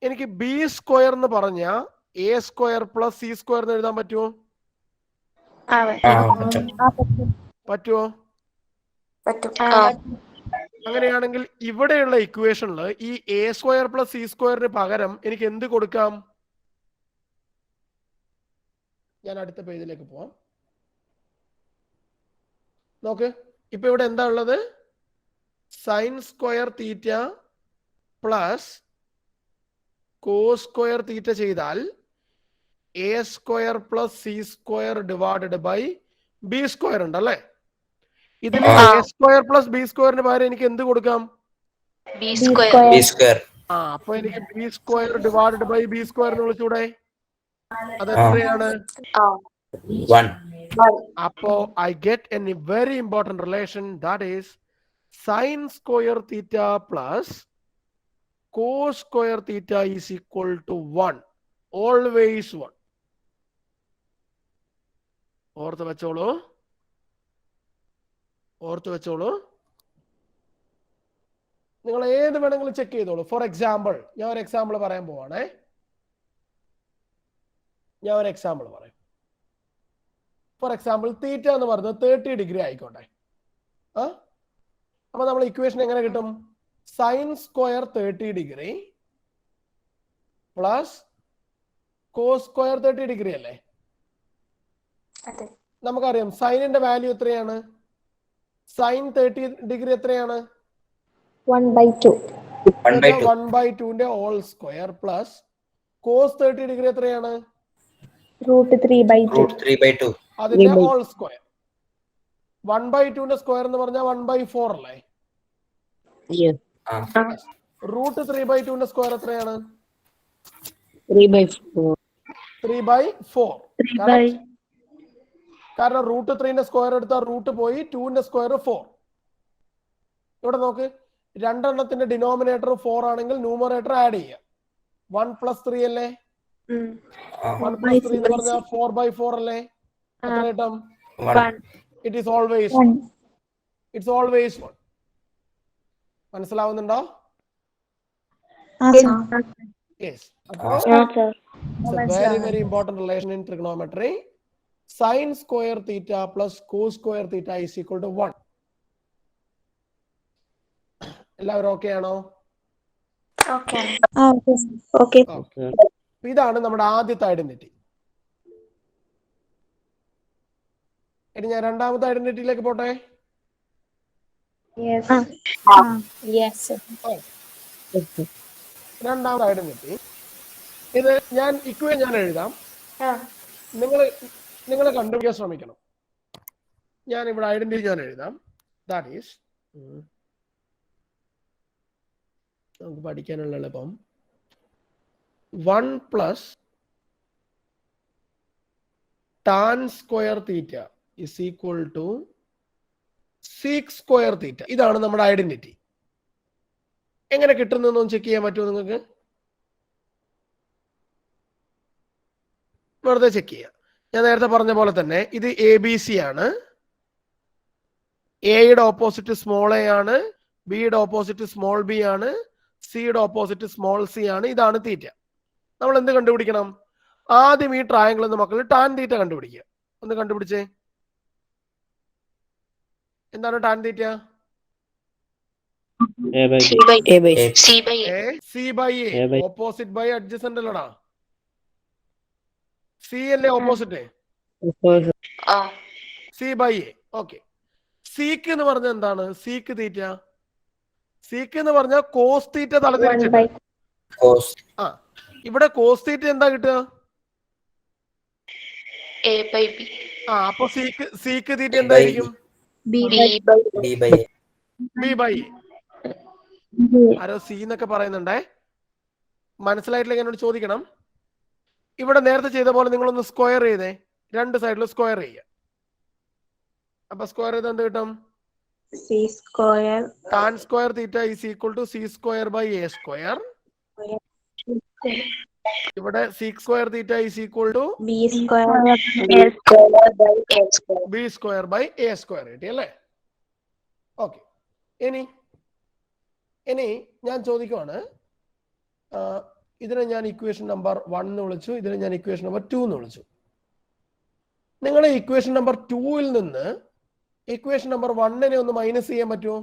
എനിക്ക് ബി സ്ക്വയർ എന്ന് പറഞ്ഞ A square plus C square എന്ന് എഴുതാൻ പറ്റുമോ? പറ്റുമോ? പറ്റും. അങ്ങനെയാണെങ്കിൽ ഇവിടെയുള്ള ഇക്വേഷനിൽ ഈ എ സ്ക്വയർ പ്ലസ് സി സ്ക്വയറിന് പകരം എനിക്ക് എന്ത് കൊടുക്കാം? ഞാൻ അടുത്ത പേജിലേക്ക് പോവാം. നോക്ക്, ഇപ്പൊ ഇവിടെ എന്താ ഉള്ളത്? Sine square theta plus cos square theta ചെയ്താൽ A square plus C square divided by B square ഉണ്ടല്ലേ? ഇതിൽ എ സ്ക്വയർ പ്ലസ് ബി സ്ക്വയറിന് പകരം എനിക്ക് എന്ത് കൊടുക്കാം? B square. അപ്പൊ എനിക്ക് B square divided by B square എന്ന് വിളിച്ചൂടെ? അത് എത്രയാണ്? 1. അപ്പോ I get a very important relation, that is sine square theta plus cos square theta is equal to 1. Always 1. ഓർത്ത് വെച്ചോളൂ. നിങ്ങൾ ഏത് വേണമെങ്കിലും ചെക്ക് ചെയ്തോളൂ. ഫോർ എക്സാമ്പിൾ ഞാൻ ഒരു എക്സാമ്പിൾ പറയാൻ പോവാണേ. ഫോർ എക്സാമ്പിൾ തീറ്റ എന്ന് പറയുന്നത് 30 ഡിഗ്രി ആയിക്കോട്ടെ. അപ്പൊ നമ്മൾ ഇക്വേഷൻ എങ്ങനെ കിട്ടും? Sine square 30 degree plus cos square 30 degree അല്ലേ? നമുക്കറിയാം സൈനിന്റെ വാല്യൂ എത്രയാണ്? സൈൻ 30 ഡിഗ്രി എത്രയാണ്? 1/2. 1/2 whole square plus cos 30 degree എത്രയാണ്? √3/2. അതിന്റെ ഹോൾ സ്ക്വയർ. 1/2 സ്ക്വയർ എന്ന് പറഞ്ഞാൽ 1/4 അല്ലേ? √3/2 സ്ക്വയർ എത്രയാണ്? 3/4. 3/4. കാരണം √3 സ്ക്വയർ എടുത്താൽ റൂട്ട് പോയി, 2 സ്ക്വയർ 4. ഇവിടെ നോക്ക്, രണ്ടെണ്ണത്തിന്റെ ഡിനോമിനേറ്റർ 4 ആണെങ്കിൽ ന്യൂമറേറ്റർ ആഡ് ചെയ്യുക. 1 + 3 അല്ലേ? 1 + 3 എന്ന് പറഞ്ഞാൽ 4/4 അല്ലേ? എത്ര കിട്ടും? It is always 1. മനസ്സിലാവുന്നുണ്ടോ? Yes. Very important relation in trigonometry. Sin square theta plus cos square theta is equal to 1. എല്ലാവരും ഓക്കെ ആണോ? ഇതാണ് നമ്മുടെ ആദ്യത്തെ ഐഡന്റിറ്റി. ഇനി ഞാൻ രണ്ടാമത്തെ ഐഡന്റിറ്റിയിലേക്ക് പോട്ടെ. രണ്ടാമത്തെ ഐഡന്റിറ്റി ഇത് ഞാൻ ഞാൻ എഴുതാം. നിങ്ങൾ കണ്ടുപിടിക്കാൻ ശ്രമിക്കണം. ഞാൻ ഇവിടെ ഐഡന്റിറ്റി ഞാൻ എഴുതാം. ദാറ്റ് ഈസ് നമുക്ക് പഠിക്കാനുള്ള എളുപ്പം 1 + tan square theta is equal to sec square തീറ്റ. ഇതാണ് നമ്മുടെ ഐഡന്റിറ്റി. എങ്ങനെ കിട്ടുന്നതെന്ന് ചെക്ക് ചെയ്യാൻ പറ്റുമോ നിങ്ങൾക്ക്? വെറുതെ ചെക്ക് ചെയ്യാം. ഞാൻ നേരത്തെ പറഞ്ഞ പോലെ തന്നെ ഇത് ABC ആണ്. എയുടെ ഓപ്പോസിറ്റ് സ്മോൾ എ ആണ്, ബിയുടെ ഓപ്പോസിറ്റ് സ്മോൾ ബി ആണ്, സിയുടെ ഓപ്പോസിറ്റ് സ്മോൾ സി ആണ്. ഇതാണ് തീറ്റ. നമ്മൾ എന്ത് കണ്ടുപിടിക്കണം? ആദ്യം ഈ ട്രയാങ്കിൾ മക്കൾ ടാൻ തീറ്റ കണ്ടുപിടിക്കുക. ഒന്ന് കണ്ടുപിടിച്ചേ. എന്താണ് tan theta? C/A. Opposite by adjacent അല്ലടാ. സി അല്ലേ ഓപ്പോസിറ്റ്? C/A. ഓക്കെ. സീക്ക് എന്ന് പറഞ്ഞ എന്താണ്? സീക്ക് തീറ്റ. സീക്ക് എന്ന് പറഞ്ഞാൽ കോസ് തീറ്റ തലതിരിച്ചിട്ട്. ഇവിടെ കോസ് തീറ്റ എന്താ കിട്ടുക? A/B. അപ്പൊ സീക്ക് തീറ്റ എന്തായിരിക്കും? B/A. ആരോ സി എന്നൊക്കെ പറയുന്നുണ്ടേ. മനസ്സിലായിട്ടില്ലെങ്കിൽ എന്നോട് ചോദിക്കണം. ഇവിടെ നേരത്തെ ചെയ്ത പോലെ നിങ്ങളൊന്ന് സ്ക്വയർ ചെയ്തേ. രണ്ട് സൈഡിലും സ്ക്വയർ ചെയ്യുക. അപ്പൊ സ്ക്വയർ ചെയ്ത് എന്ത് കിട്ടും? tan square theta is equal to C square by A square. ഇവിടെ sec square theta is equal to B square by A square കിട്ടി അല്ലേ? ഓക്കെ. ഇനി ഞാൻ ചോദിക്കുവാണ്, ഇതിനെ ഞാൻ ഇക്വേഷൻ നമ്പർ 1 എന്ന് വിളിച്ചു, ഇതിനെ ഞാൻ ഇക്വേഷൻ നമ്പർ 2 എന്ന് വിളിച്ചു. നിങ്ങളുടെ ഇക്വേഷൻ നമ്പർ 2-ൽ നിന്ന് ഇക്വേഷൻ നമ്പർ 1-നെ ഒന്ന് മൈനസ് ചെയ്യാൻ പറ്റുമോ?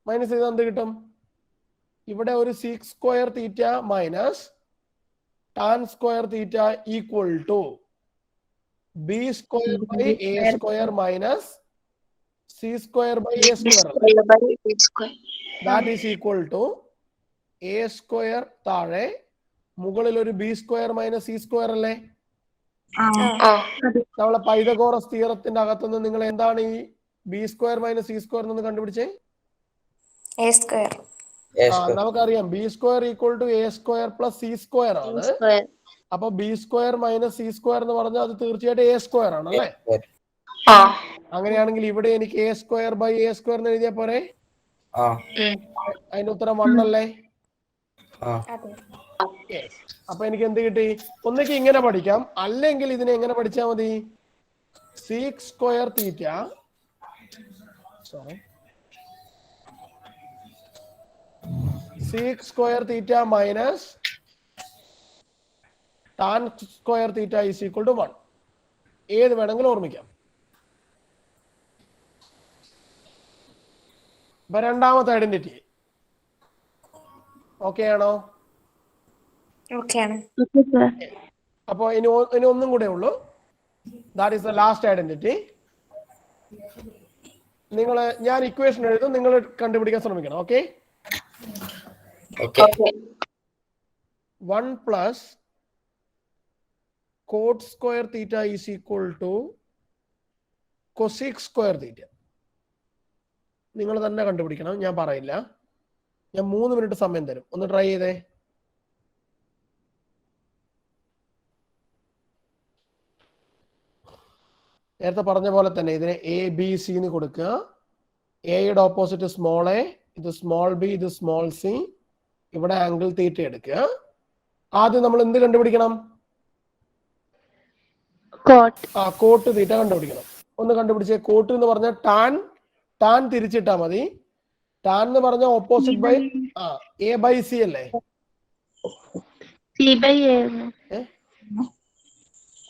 മൈനസ് ചെയ്താൽ എന്ത് കിട്ടും? ഇവിടെ ഒരു sec square theta minus tan square theta equal to B square by A square minus C square by A square. That is equal to A square താഴെ മുകളിൽ ഒരു B square minus C square അല്ലേ? നമ്മളെ Pythagoras തിയറത്തിന്റെ അകത്തുനിന്ന് നിങ്ങൾ എന്താണ് ഈ B square minus C square എന്ന് കണ്ടുപിടിച്ചേ? A square. നമുക്കറിയാം B square equal to A square plus C square ആണ്. അപ്പൊ B square minus C square എന്ന് പറഞ്ഞാൽ അത് തീർച്ചയായിട്ടും എ സ്ക്വയർ ആണ് അല്ലേ? അങ്ങനെയാണെങ്കിൽ ഇവിടെ എനിക്ക് A square by A square എന്ന് എഴുതിയാ പോരെ? അതിന്റെ ഉത്തരം 1 അല്ലേ? അപ്പൊ എനിക്ക് എന്ത് കിട്ടി? ഒന്നിക്ക് ഇങ്ങനെ പഠിക്കാം, അല്ലെങ്കിൽ ഇതിനെ എങ്ങനെ പഠിച്ചാൽ മതി? Seek square theta sec square theta minus tan square theta is equal to 1. ഏത് വേണമെങ്കിലും ഓർമ്മിക്കാം. അപ്പൊ രണ്ടാമത്തെ ഐഡന്റിറ്റി ഓക്കെ ആണോ? അപ്പൊ ഇനി ഒന്നും കൂടെ ഉള്ളൂ. That is the last identity. ഞാൻ ഇക്വേഷൻ എഴുതും, നിങ്ങൾ കണ്ടുപിടിക്കാൻ ശ്രമിക്കണം. Okay? 1 plus cot square theta is equal to cosec square theta. നിങ്ങൾ തന്നെ കണ്ടുപിടിക്കണം, ഞാൻ പറയില്ല. ഞാൻ 3 മിനിറ്റ് സമയം തരും, ഒന്ന് ട്രൈ ചെയ്തേ. നേരത്തെ പറഞ്ഞ പോലെ തന്നെ ഇതിനെ എ ബി സി എന്ന് കൊടുക്കുക. എയുടെ ഓപ്പോസിറ്റ് സ്മോൾ എ, ഇത് സ്മോൾ ബി, ഇത് സ്മോൾ സി. ഇവിടെ ആംഗിൾ തീറ്റ എടുക്കുക. ആദ്യം നമ്മൾ എന്ത് കണ്ടുപിടിക്കണം? കോട്ട് തീറ്റ കണ്ടുപിടിക്കണം. ഒന്ന് കണ്ടുപിടിച്ചേ. കോട്ട് എന്ന് പറഞ്ഞാൽ ടാൻ തിരിച്ചിട്ടാ മതി. ടാൻ എന്ന് പറഞ്ഞാൽ opposite by A by C അല്ലേ?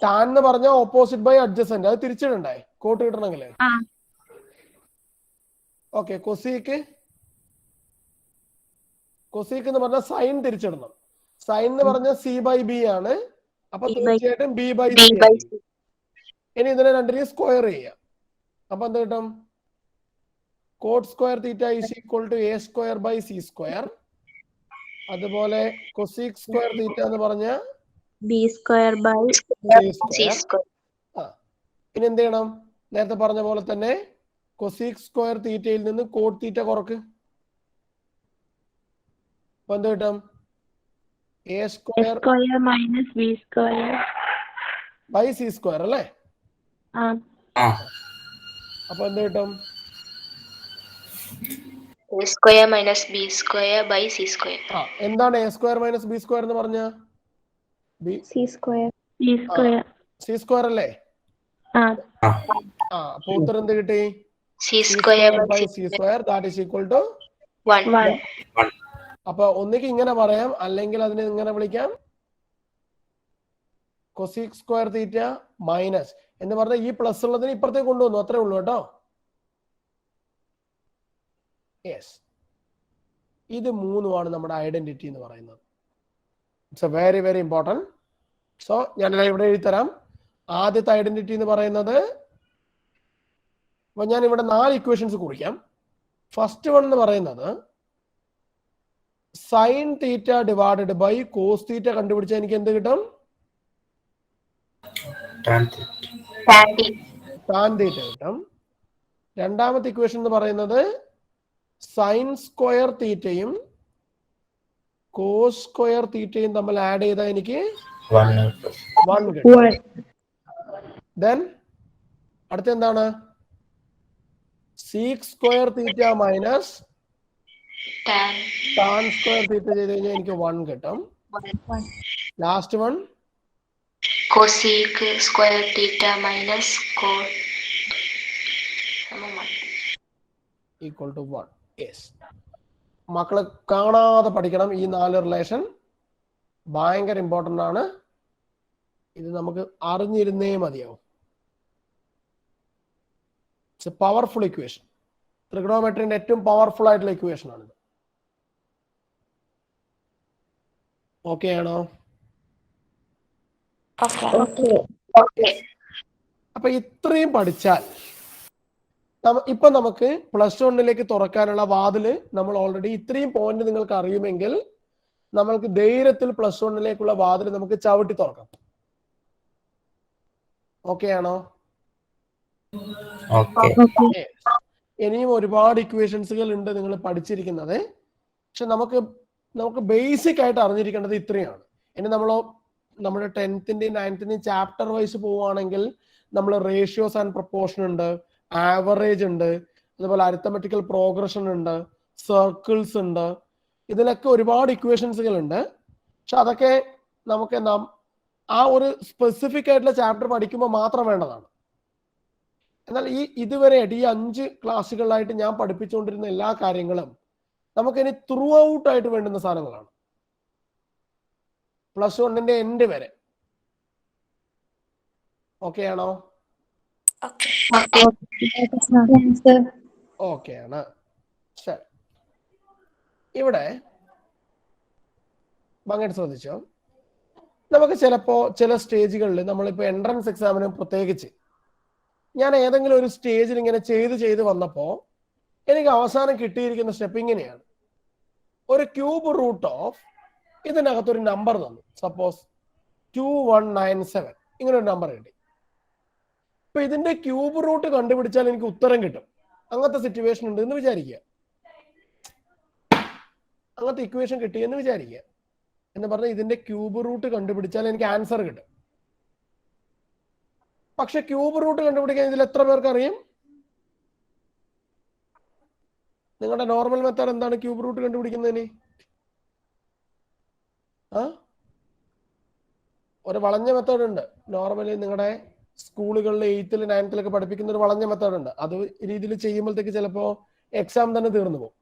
ടാൻ എന്ന് പറഞ്ഞാൽ ഓപ്പോസിറ്റ് ബൈ അഡ്ജസന്റ്. അത് തിരിച്ചിടണ്ടേ കോട്ട് കിട്ടണമെങ്കിൽ? ഓക്കെ. കൊസീക്ക് എന്ന് പറഞ്ഞാൽ സൈൻ തിരിച്ചിടണം. സൈൻ എന്ന് പറഞ്ഞാൽ സി ബൈ ബി ആണ്. അപ്പൊ തീർച്ചയായിട്ടും ബി ബൈ സി. ഇനി ഇതിനെ രണ്ടിനെയും സ്ക്വയർ ചെയ്യാം. അപ്പൊ എന്ത് കിട്ടും? Cot square theta is equal to A square by C square. അതുപോലെ കൊസീക് സ്ക്വയർ തീറ്റ എന്ന് പറഞ്ഞാൽ B square by C square. ഇനി എന്ത് ചെയ്യണം? നേരത്തെ പറഞ്ഞ പോലെ തന്നെ കൊസീക് സ്ക്വയർ തീറ്റയിൽ നിന്ന് കോട്ട് തീറ്റ കുറക്ക്. അപ്പൊ എന്ത് കിട്ടും? A square minus B square by C square അല്ലേ? അപ്പൊ എന്ത് കിട്ടും? A square minus B square by C square. എന്താണ് A square minus B square എന്ന് പറഞ്ഞ? C square. സി സ്ക്വയർ അല്ലേ? അപ്പൊ ഉത്തരം എന്ത് കിട്ടി? C square by C square that is equal to 1. അപ്പൊ ഒന്നിക്ക് ഇങ്ങനെ പറയാം, അല്ലെങ്കിൽ അതിനെ ഇങ്ങനെ വിളിക്കാം. കൊസീക് സ്ക്വയർ തീറ്റ മൈനസ് എന്ന് പറഞ്ഞാൽ ഈ പ്ലസ് ഉള്ളതിന് ഇപ്പുറത്തേക്ക് കൊണ്ടുവന്നു, അത്രേ ഉള്ളൂ കേട്ടോ. യെസ്, ഇത് 3 നമ്മുടെ ഐഡന്റിറ്റി എന്ന് പറയുന്നത്. It's A very very important. So ഞാൻ ഇവിടെ എഴുതിത്തരാം. ആദ്യത്തെ ഐഡന്റിറ്റി എന്ന് പറയുന്നത്, അപ്പൊ ഞാൻ ഇവിടെ 4 ഇക്വേഷൻസ് കുറിക്കാം. ഫസ്റ്റ് വൺ എന്ന് പറയുന്നത് sine theta divided by cos theta കണ്ടുപിടിച്ചാൽ എനിക്ക് എന്ത് കിട്ടും? ടാൻ തീറ്റ കിട്ടും. രണ്ടാമത്തെ ഇക്വേഷൻ എന്ന് പറയുന്നത് സൈൻ സ്ക്വയർ തീറ്റയും കോസ് സ്ക്വയർ തീറ്റയും തമ്മിൽ ആഡ് ചെയ്താൽ എനിക്ക് 1 കിട്ടും. ദെൻ അടുത്ത എന്താണ്? Sec square theta minus tan square theta ചെയ്ത് കഴിഞ്ഞാൽ എനിക്ക് 1 കിട്ടും. Last one cosec square theta minus cot equal to 1. Yes, മക്കളെ കാണാതെ പഠിക്കണം. ഈ 4 റിലേഷൻ ഭയങ്കര ഇമ്പോർട്ടൻ്റ് ആണ്. ഇത് നമുക്ക് അറിഞ്ഞിരുന്നേ മതിയാവും. It's a powerful equation. ട്രിഗണോമെട്രിന്റെ ഏറ്റവും പവർഫുൾ ആയിട്ടുള്ള ഇക്വേഷൻ ആണിത്. ഓക്കെ ആണോ? അപ്പൊ ഇത്രയും പഠിച്ചാൽ ഇപ്പൊ നമുക്ക് പ്ലസ് 1 തുറക്കാനുള്ള വാതില് നമ്മൾ ഓൾറെഡി ഇത്രയും പോയിന്റ് നിങ്ങൾക്ക് അറിയുമെങ്കിൽ നമ്മൾക്ക് ധൈര്യത്തിൽ പ്ലസ് 1 വാതിൽ നമുക്ക് ചവിട്ടി തുറക്കാം. ഓക്കെ ആണോ? ഇനിയും ഒരുപാട് ഇക്വേഷൻസുകൾ ഉണ്ട് നിങ്ങൾ പഠിച്ചിരിക്കുന്നത്. പക്ഷെ നമുക്ക് ബേസിക് ആയിട്ട് അറിഞ്ഞിരിക്കേണ്ടത് ഇത്രയാണ്. ഇനി നമ്മുടെ 10th 9th ചാപ്റ്റർ വൈസ് പോവുകയാണെങ്കിൽ നമ്മൾ റേഷ്യോസ് ആൻഡ് പ്രൊപ്പോർഷൻ ഉണ്ട്, ആവറേജ് ഉണ്ട്, അതുപോലെ അരിത്തമെറ്റിക്കൽ പ്രോഗ്രഷൻ ഉണ്ട്, സർക്കിൾസ് ഉണ്ട്. ഇതിലൊക്കെ ഒരുപാട് ഇക്വേഷൻസുകൾ ഉണ്ട്. പക്ഷെ അതൊക്കെ നമുക്ക് ആ ഒരു സ്പെസിഫിക് ആയിട്ടുള്ള ചാപ്റ്റർ പഠിക്കുമ്പോൾ മാത്രം വേണ്ടതാണ്. എന്നാൽ ഇതുവരെയായിട്ട് ഈ 5 ക്ലാസ്സുകളിലായിട്ട് ഞാൻ പഠിപ്പിച്ചുകൊണ്ടിരുന്ന എല്ലാ കാര്യങ്ങളും നമുക്കിനി ത്രൂ ഔട്ട് ആയിട്ട് വേണ്ടുന്ന സാധനങ്ങളാണ്, പ്ലസ് 1 എൻഡ് വരെ. ഓക്കെ ആണോ? ഓക്കെ ആണ്. ശരി, ഇവിടെ ഭംഗിയായിട്ട് ശ്രദ്ധിച്ചോ. നമുക്ക് ചില സ്റ്റേജുകളിൽ നമ്മളിപ്പോ എൻട്രൻസ് എക്സാമിന് പ്രത്യേകിച്ച് ഞാൻ ഏതെങ്കിലും ഒരു സ്റ്റേജിൽ ഇങ്ങനെ ചെയ്ത് വന്നപ്പോ എനിക്ക് അവസാനം കിട്ടിയിരിക്കുന്ന സ്റ്റെപ്പ് ഇങ്ങനെയാണ്. ഒരു ക്യൂബ് റൂട്ട് ഓഫ് ഇതിനകത്തൊരു നമ്പർ തന്നു, സപ്പോസ് 2197 ഇങ്ങനെ ഒരു നമ്പർ കിട്ടി. ഇപ്പൊ ഇതിന്റെ ക്യൂബ് റൂട്ട് കണ്ടുപിടിച്ചാൽ എനിക്ക് ഉത്തരം കിട്ടും. അങ്ങനത്തെ സിറ്റുവേഷൻ ഉണ്ട് എന്ന് വിചാരിക്കുക, അങ്ങനത്തെ ഇക്വേഷൻ കിട്ടിയെന്ന് വിചാരിക്കുക. എന്ന് പറഞ്ഞാൽ ഇതിന്റെ ക്യൂബ് റൂട്ട് കണ്ടുപിടിച്ചാൽ എനിക്ക് ആൻസർ കിട്ടും. പക്ഷെ ക്യൂബ് റൂട്ട് കണ്ടുപിടിക്കാൻ ഇതിൽ എത്ര പേർക്ക് അറിയാം? നിങ്ങളുടെ നോർമൽ മെത്തേഡ് എന്താണ് ക്യൂബ് റൂട്ട് കണ്ടുപിടിക്കുന്നതിന്? ഒരു വളഞ്ഞ മെത്തേഡ് ഉണ്ട്. നോർമലി നിങ്ങളുടെ സ്കൂളുകളിൽ 8th 9th പഠിപ്പിക്കുന്ന ഒരു വളഞ്ഞ മെത്തേഡ് ഉണ്ട്. അത് രീതിയിൽ ചെയ്യുമ്പോഴത്തേക്ക് ചിലപ്പോ എക്സാം തന്നെ തീർന്നു പോകും.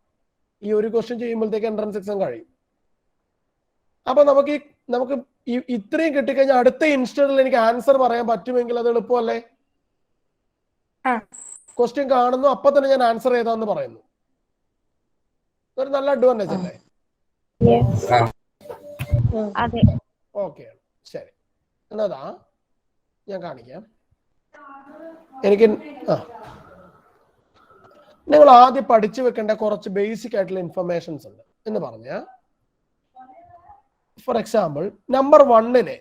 ഈ ഒരു ക്വസ്റ്റ്യൻ ചെയ്യുമ്പോഴത്തേക്ക് എൻട്രൻസ് എക്സാം കഴിയും. അപ്പൊ നമുക്ക് ഇത്രയും കിട്ടിക്കഴിഞ്ഞാൽ അടുത്ത ഇൻസ്റ്റന്റിൽ എനിക്ക് ആൻസർ പറയാൻ പറ്റുമെങ്കിൽ അത് എളുപ്പമല്ലേ? ക്വസ്റ്റ്യൻ കാണുന്നു, അപ്പൊ തന്നെ ഞാൻ ആൻസർ ചെയ്താന്ന് പറയുന്നു. ഒരു നല്ല അഡ്വാൻറ്റേജ് അല്ലേ? ഓക്കെ, ശരി. എന്നതാ ഞാൻ കാണിക്കാം. നിങ്ങൾ ആദ്യം പഠിച്ചു വെക്കേണ്ട കുറച്ച് ബേസിക് ആയിട്ടുള്ള ഇൻഫർമേഷൻസ് ഉണ്ട് എന്ന് പറഞ്ഞ, ഫോർ എക്സാമ്പിൾ നമ്പർ 1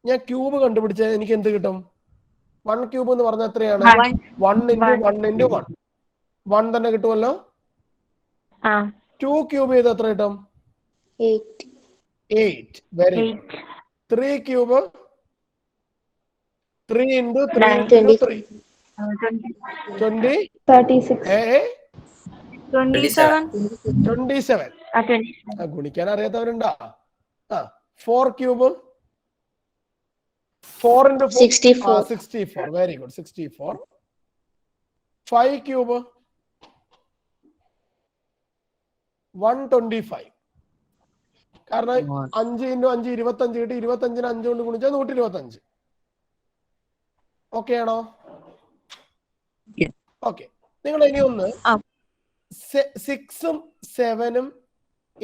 ഞാൻ ക്യൂബ് കണ്ടുപിടിച്ചാൽ എനിക്ക് എന്ത് കിട്ടും? 1 ക്യൂബ് എന്ന് പറഞ്ഞാൽ എത്രയാണ്? 1 × 1 × 1 1 തന്നെ കിട്ടുമല്ലോ. 2 ക്യൂബ് ചെയ്ത് എത്ര കിട്ടും? 8. Very good. 3 cube 3 × 3 × 3 27. ഗുണിക്കാൻ അറിയാത്തവരുണ്ടോ? 4 cube 4 × 4 64. Very good, 64. 5 cube 125. കാരണം 5 × 5 25 കിട്ടി. 25-ന് 5 കൊണ്ട് ഗുണിച്ചാൽ 125. ഓക്കെ ആണോ? ഓക്കെ. നിങ്ങൾ ഇനി ഒന്ന് 6ഉം 7ഉം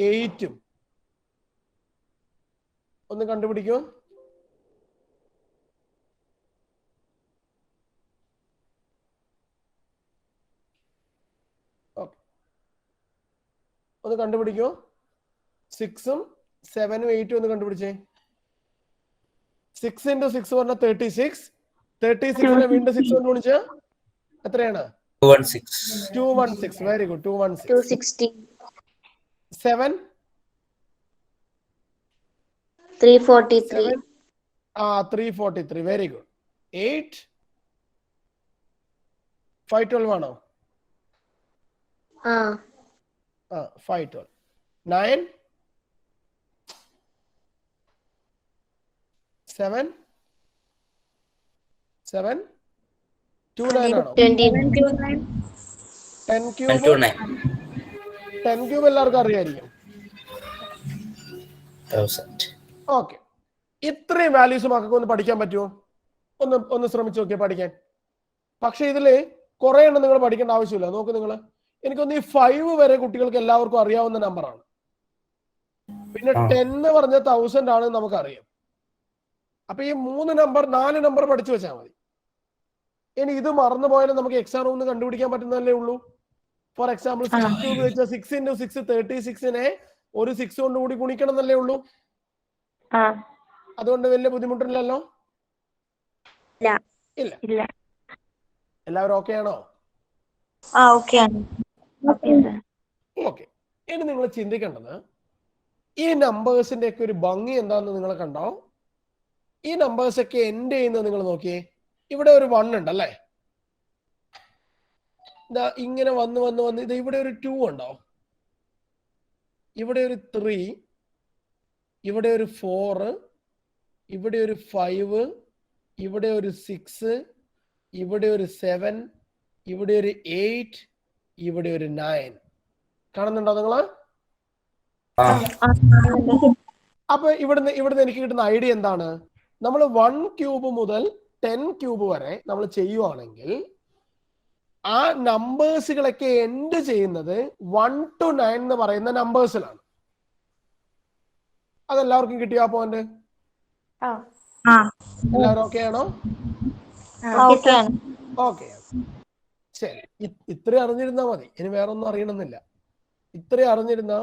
8ഉം ഒന്ന് കണ്ടുപിടിക്കൂ. ഒന്ന് കണ്ടുപിടിക്കൂ. 6ഉം 7ഉം 8ഉം ഒന്ന് കണ്ടുപിടിച്ചേ. 6 × 6 പറഞ്ഞാൽ 36. 36നെ വീണ്ടും 6 കൊണ്ട് ഗുണിച്ച എത്രയാണ്? 216. Very good, 216. 7 343. 343. Very good. 8 512 ആണോ? 512. 9 7 29 ആണോ? 10 ക്യൂബ് എല്ലാവർക്കും അറിയായിരിക്കും. ഓക്കെ. ഇത്രയും വാല്യൂസ് മക്കൾക്ക് ഒന്ന് പഠിക്കാൻ പറ്റുമോ? ഒന്ന് ശ്രമിച്ചു നോക്കിയാൽ പഠിക്കാൻ. പക്ഷെ ഇതില് കുറെ എണ്ണം നിങ്ങൾ പഠിക്കേണ്ട ആവശ്യമില്ല. നോക്ക് നിങ്ങൾ, എനിക്കൊന്ന് ഈ 5 വരെ കുട്ടികൾക്ക് എല്ലാവർക്കും അറിയാവുന്ന നമ്പറാണ്. പിന്നെ 10 എന്ന് പറഞ്ഞ 1000 ആണ് നമുക്കറിയാം. അപ്പൊ ഈ 4 നമ്പർ പഠിച്ചു വെച്ചാൽ മതി. ഇനി ഇത് മറന്നു പോയാലും നമുക്ക് എക്സാം റൂമിൽ കണ്ടുപിടിക്കാൻ പറ്റുന്നതല്ലേ ഉള്ളൂ. ഫോർ എക്സാമ്പിൾ 6 ക്യൂബ് വെച്ചാൽ 6 × 6 36നെ ഒരു 6 കൊണ്ട് കൂടി ഗുണിക്കണം എന്നല്ലേ ഉള്ളൂ. അതുകൊണ്ട് വലിയ ബുദ്ധിമുട്ടില്ലല്ലോ. ഇല്ല. എല്ലാവരും ഓക്കെ ആണോ? ഓക്കെ. ഇനി നിങ്ങൾ ചിന്തിക്കേണ്ടത് ഈ നമ്പേഴ്സിന്റെ ഒക്കെ ഒരു ഭംഗി എന്താണെന്ന് നിങ്ങൾ കണ്ടോ? ഈ നമ്പേഴ്സ് ഒക്കെ എൻഡ് ചെയ്യുന്നത് നിങ്ങൾ നോക്കിയേ. ഇവിടെ ഒരു 1 ഉണ്ട് അല്ലേ? ഇങ്ങനെ വന്ന് ഇത് ഇവിടെ ഒരു 2 ഉണ്ടോ? ഇവിടെ ഒരു 3, ഇവിടെ ഒരു 4, ഇവിടെ ഒരു 5, ഇവിടെ ഒരു 6, ഇവിടെ ഒരു 7, ഇവിടെ ഒരു 8, ഇവിടെ ഒരു 9. കാണുന്നുണ്ടോ നിങ്ങള്? അപ്പൊ ഇവിടുന്ന് എനിക്ക് കിട്ടുന്ന ഐഡിയ എന്താണ്? നമ്മൾ 1 ക്യൂബ് മുതൽ 10 ക്യൂബ് വരെ നമ്മൾ ചെയ്യുവാണെങ്കിൽ ആ നമ്പേഴ്സുകളൊക്കെ എൻഡ് ചെയ്യുന്നത് 1 to 9 എന്ന് പറയുന്ന നമ്പേഴ്സിലാണ്. അതെല്ലാവർക്കും കിട്ടിയോ ആ പോയിന്റ്? എല്ലാവരും ഓക്കെ ആണോ? ഓക്കെ. ശരി, ഇത്രയും അറിഞ്ഞിരുന്നാ മതി. ഇനി വേറെ ഒന്നും അറിയണമെന്നില്ല. ഇത്രയും അറിഞ്ഞിരുന്നാ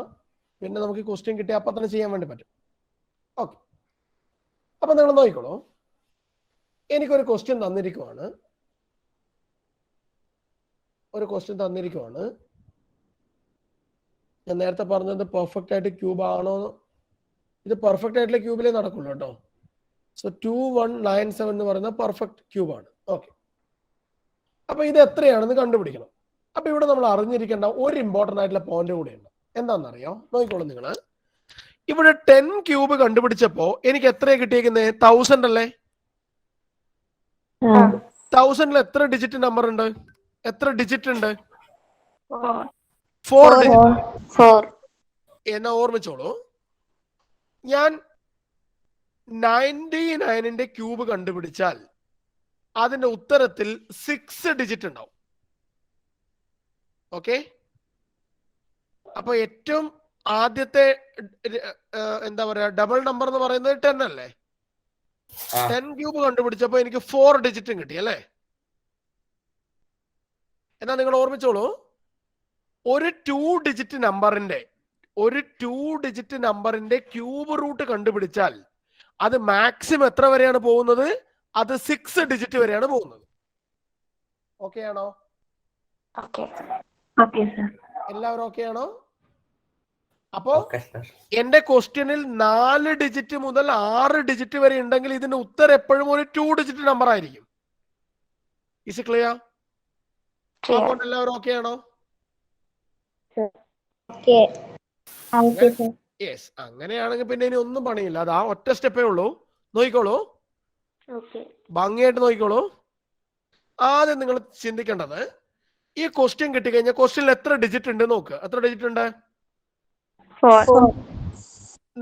പിന്നെ നമുക്ക് ക്വസ്റ്റ്യൻ കിട്ടിയ അപ്പൊ തന്നെ ചെയ്യാൻ വേണ്ടി പറ്റും. ഓക്കെ. അപ്പൊ നിങ്ങൾ നോക്കിക്കോളൂ, എനിക്കൊരു ക്വസ്റ്റ്യൻ തന്നിരിക്കുവാണ്. ഞാൻ നേരത്തെ പറഞ്ഞത് പെർഫെക്റ്റ് ആയിട്ട് ക്യൂബ് ആണോ? ഇത് പെർഫെക്റ്റ് ആയിട്ടുള്ള ക്യൂബിലേ നടക്കുള്ളൂ കേട്ടോ. സോ 2197 എന്ന് പറയുന്ന പെർഫെക്റ്റ് ക്യൂബാണ്. ഓക്കെ. അപ്പൊ ഇത് എത്രയാണെന്ന് കണ്ടുപിടിക്കണം. അപ്പൊ ഇവിടെ നമ്മൾ അറിഞ്ഞിരിക്കേണ്ട ഒരു ഇമ്പോർട്ടന്റ് ആയിട്ടുള്ള പോയിന്റ് കൂടെയുണ്ട്. എന്താണെന്നറിയോ? നോക്കിക്കോളൂ നിങ്ങൾ. ഇവിടെ 10 ക്യൂബ് കണ്ടുപിടിച്ചപ്പോ എനിക്ക് എത്രയാണ് കിട്ടിയേക്കുന്നത്? 1000 അല്ലേ? 1000 എത്ര ഡിജിറ്റ് നമ്പർ ഉണ്ട്? എത്ര ഡിജിറ്റ് ഉണ്ട്? 4 ഡിജിറ്റ്. എന്നാ ഓർമ്മിച്ചോളൂ, ഞാൻ 99ന്റെ ക്യൂബ് കണ്ടുപിടിച്ചാൽ അതിന്റെ ഉത്തരത്തിൽ 6 ഡിജിറ്റ് ഉണ്ടാവും. ഓക്കെ. അപ്പൊ ഏറ്റവും ആദ്യത്തെ എന്താ പറയാ ഡബിൾ നമ്പർ എന്ന് പറയുന്നത് 10 അല്ലേ? 10 ക്യൂബ് കണ്ടുപിടിച്ചപ്പോ എനിക്ക് 4 ഡിജിറ്റും കിട്ടി അല്ലേ? എന്നാ നിങ്ങൾ ഓർമ്മിച്ചോളൂ, ഒരു 2 ഡിജിറ്റ് നമ്പറിന്റെ ക്യൂബ് റൂട്ട് കണ്ടുപിടിച്ചാൽ അത് മാക്സിമം എത്ര വരെയാണ് പോകുന്നത്? അത് 6 ഡിജിറ്റ് വരെയാണ് പോകുന്നത്. ഓക്കെ ആണോ? എല്ലാവരും ഓക്കെ ആണോ? അപ്പോ എന്റെ ക്വസ്റ്റ്യനിൽ 4 ഡിജിറ്റ് മുതൽ 6 ഡിജിറ്റ് വരെ ഉണ്ടെങ്കിൽ ഇതിന്റെ ഉത്തരം എപ്പോഴും ഒരു 2 ഡിജിറ്റ് നമ്പർ ആയിരിക്കും. Is it clear? അപ്പോൾ എല്ലാവരും ഓക്കെ ആണോ? യെസ്. അങ്ങനെയാണെങ്കിൽ പിന്നെ ഇനി ഒന്നും പണിയില്ല. അത് ആ ഒറ്റ സ്റ്റെപ്പേ ഉള്ളൂ. നോക്കിക്കോളൂ, ഭംഗിയായിട്ട് നോക്കിക്കോളൂ. ആദ്യം നിങ്ങൾ ചിന്തിക്കേണ്ടത്, ഈ ക്വസ്റ്റ്യൻ കിട്ടിക്കഴിഞ്ഞാൽ ക്വസ്റ്റ്യനിൽ എത്ര ഡിജിറ്റ് ഉണ്ട് നോക്കുക. എത്ര ഡിജിറ്റ് ഉണ്ട്? 4.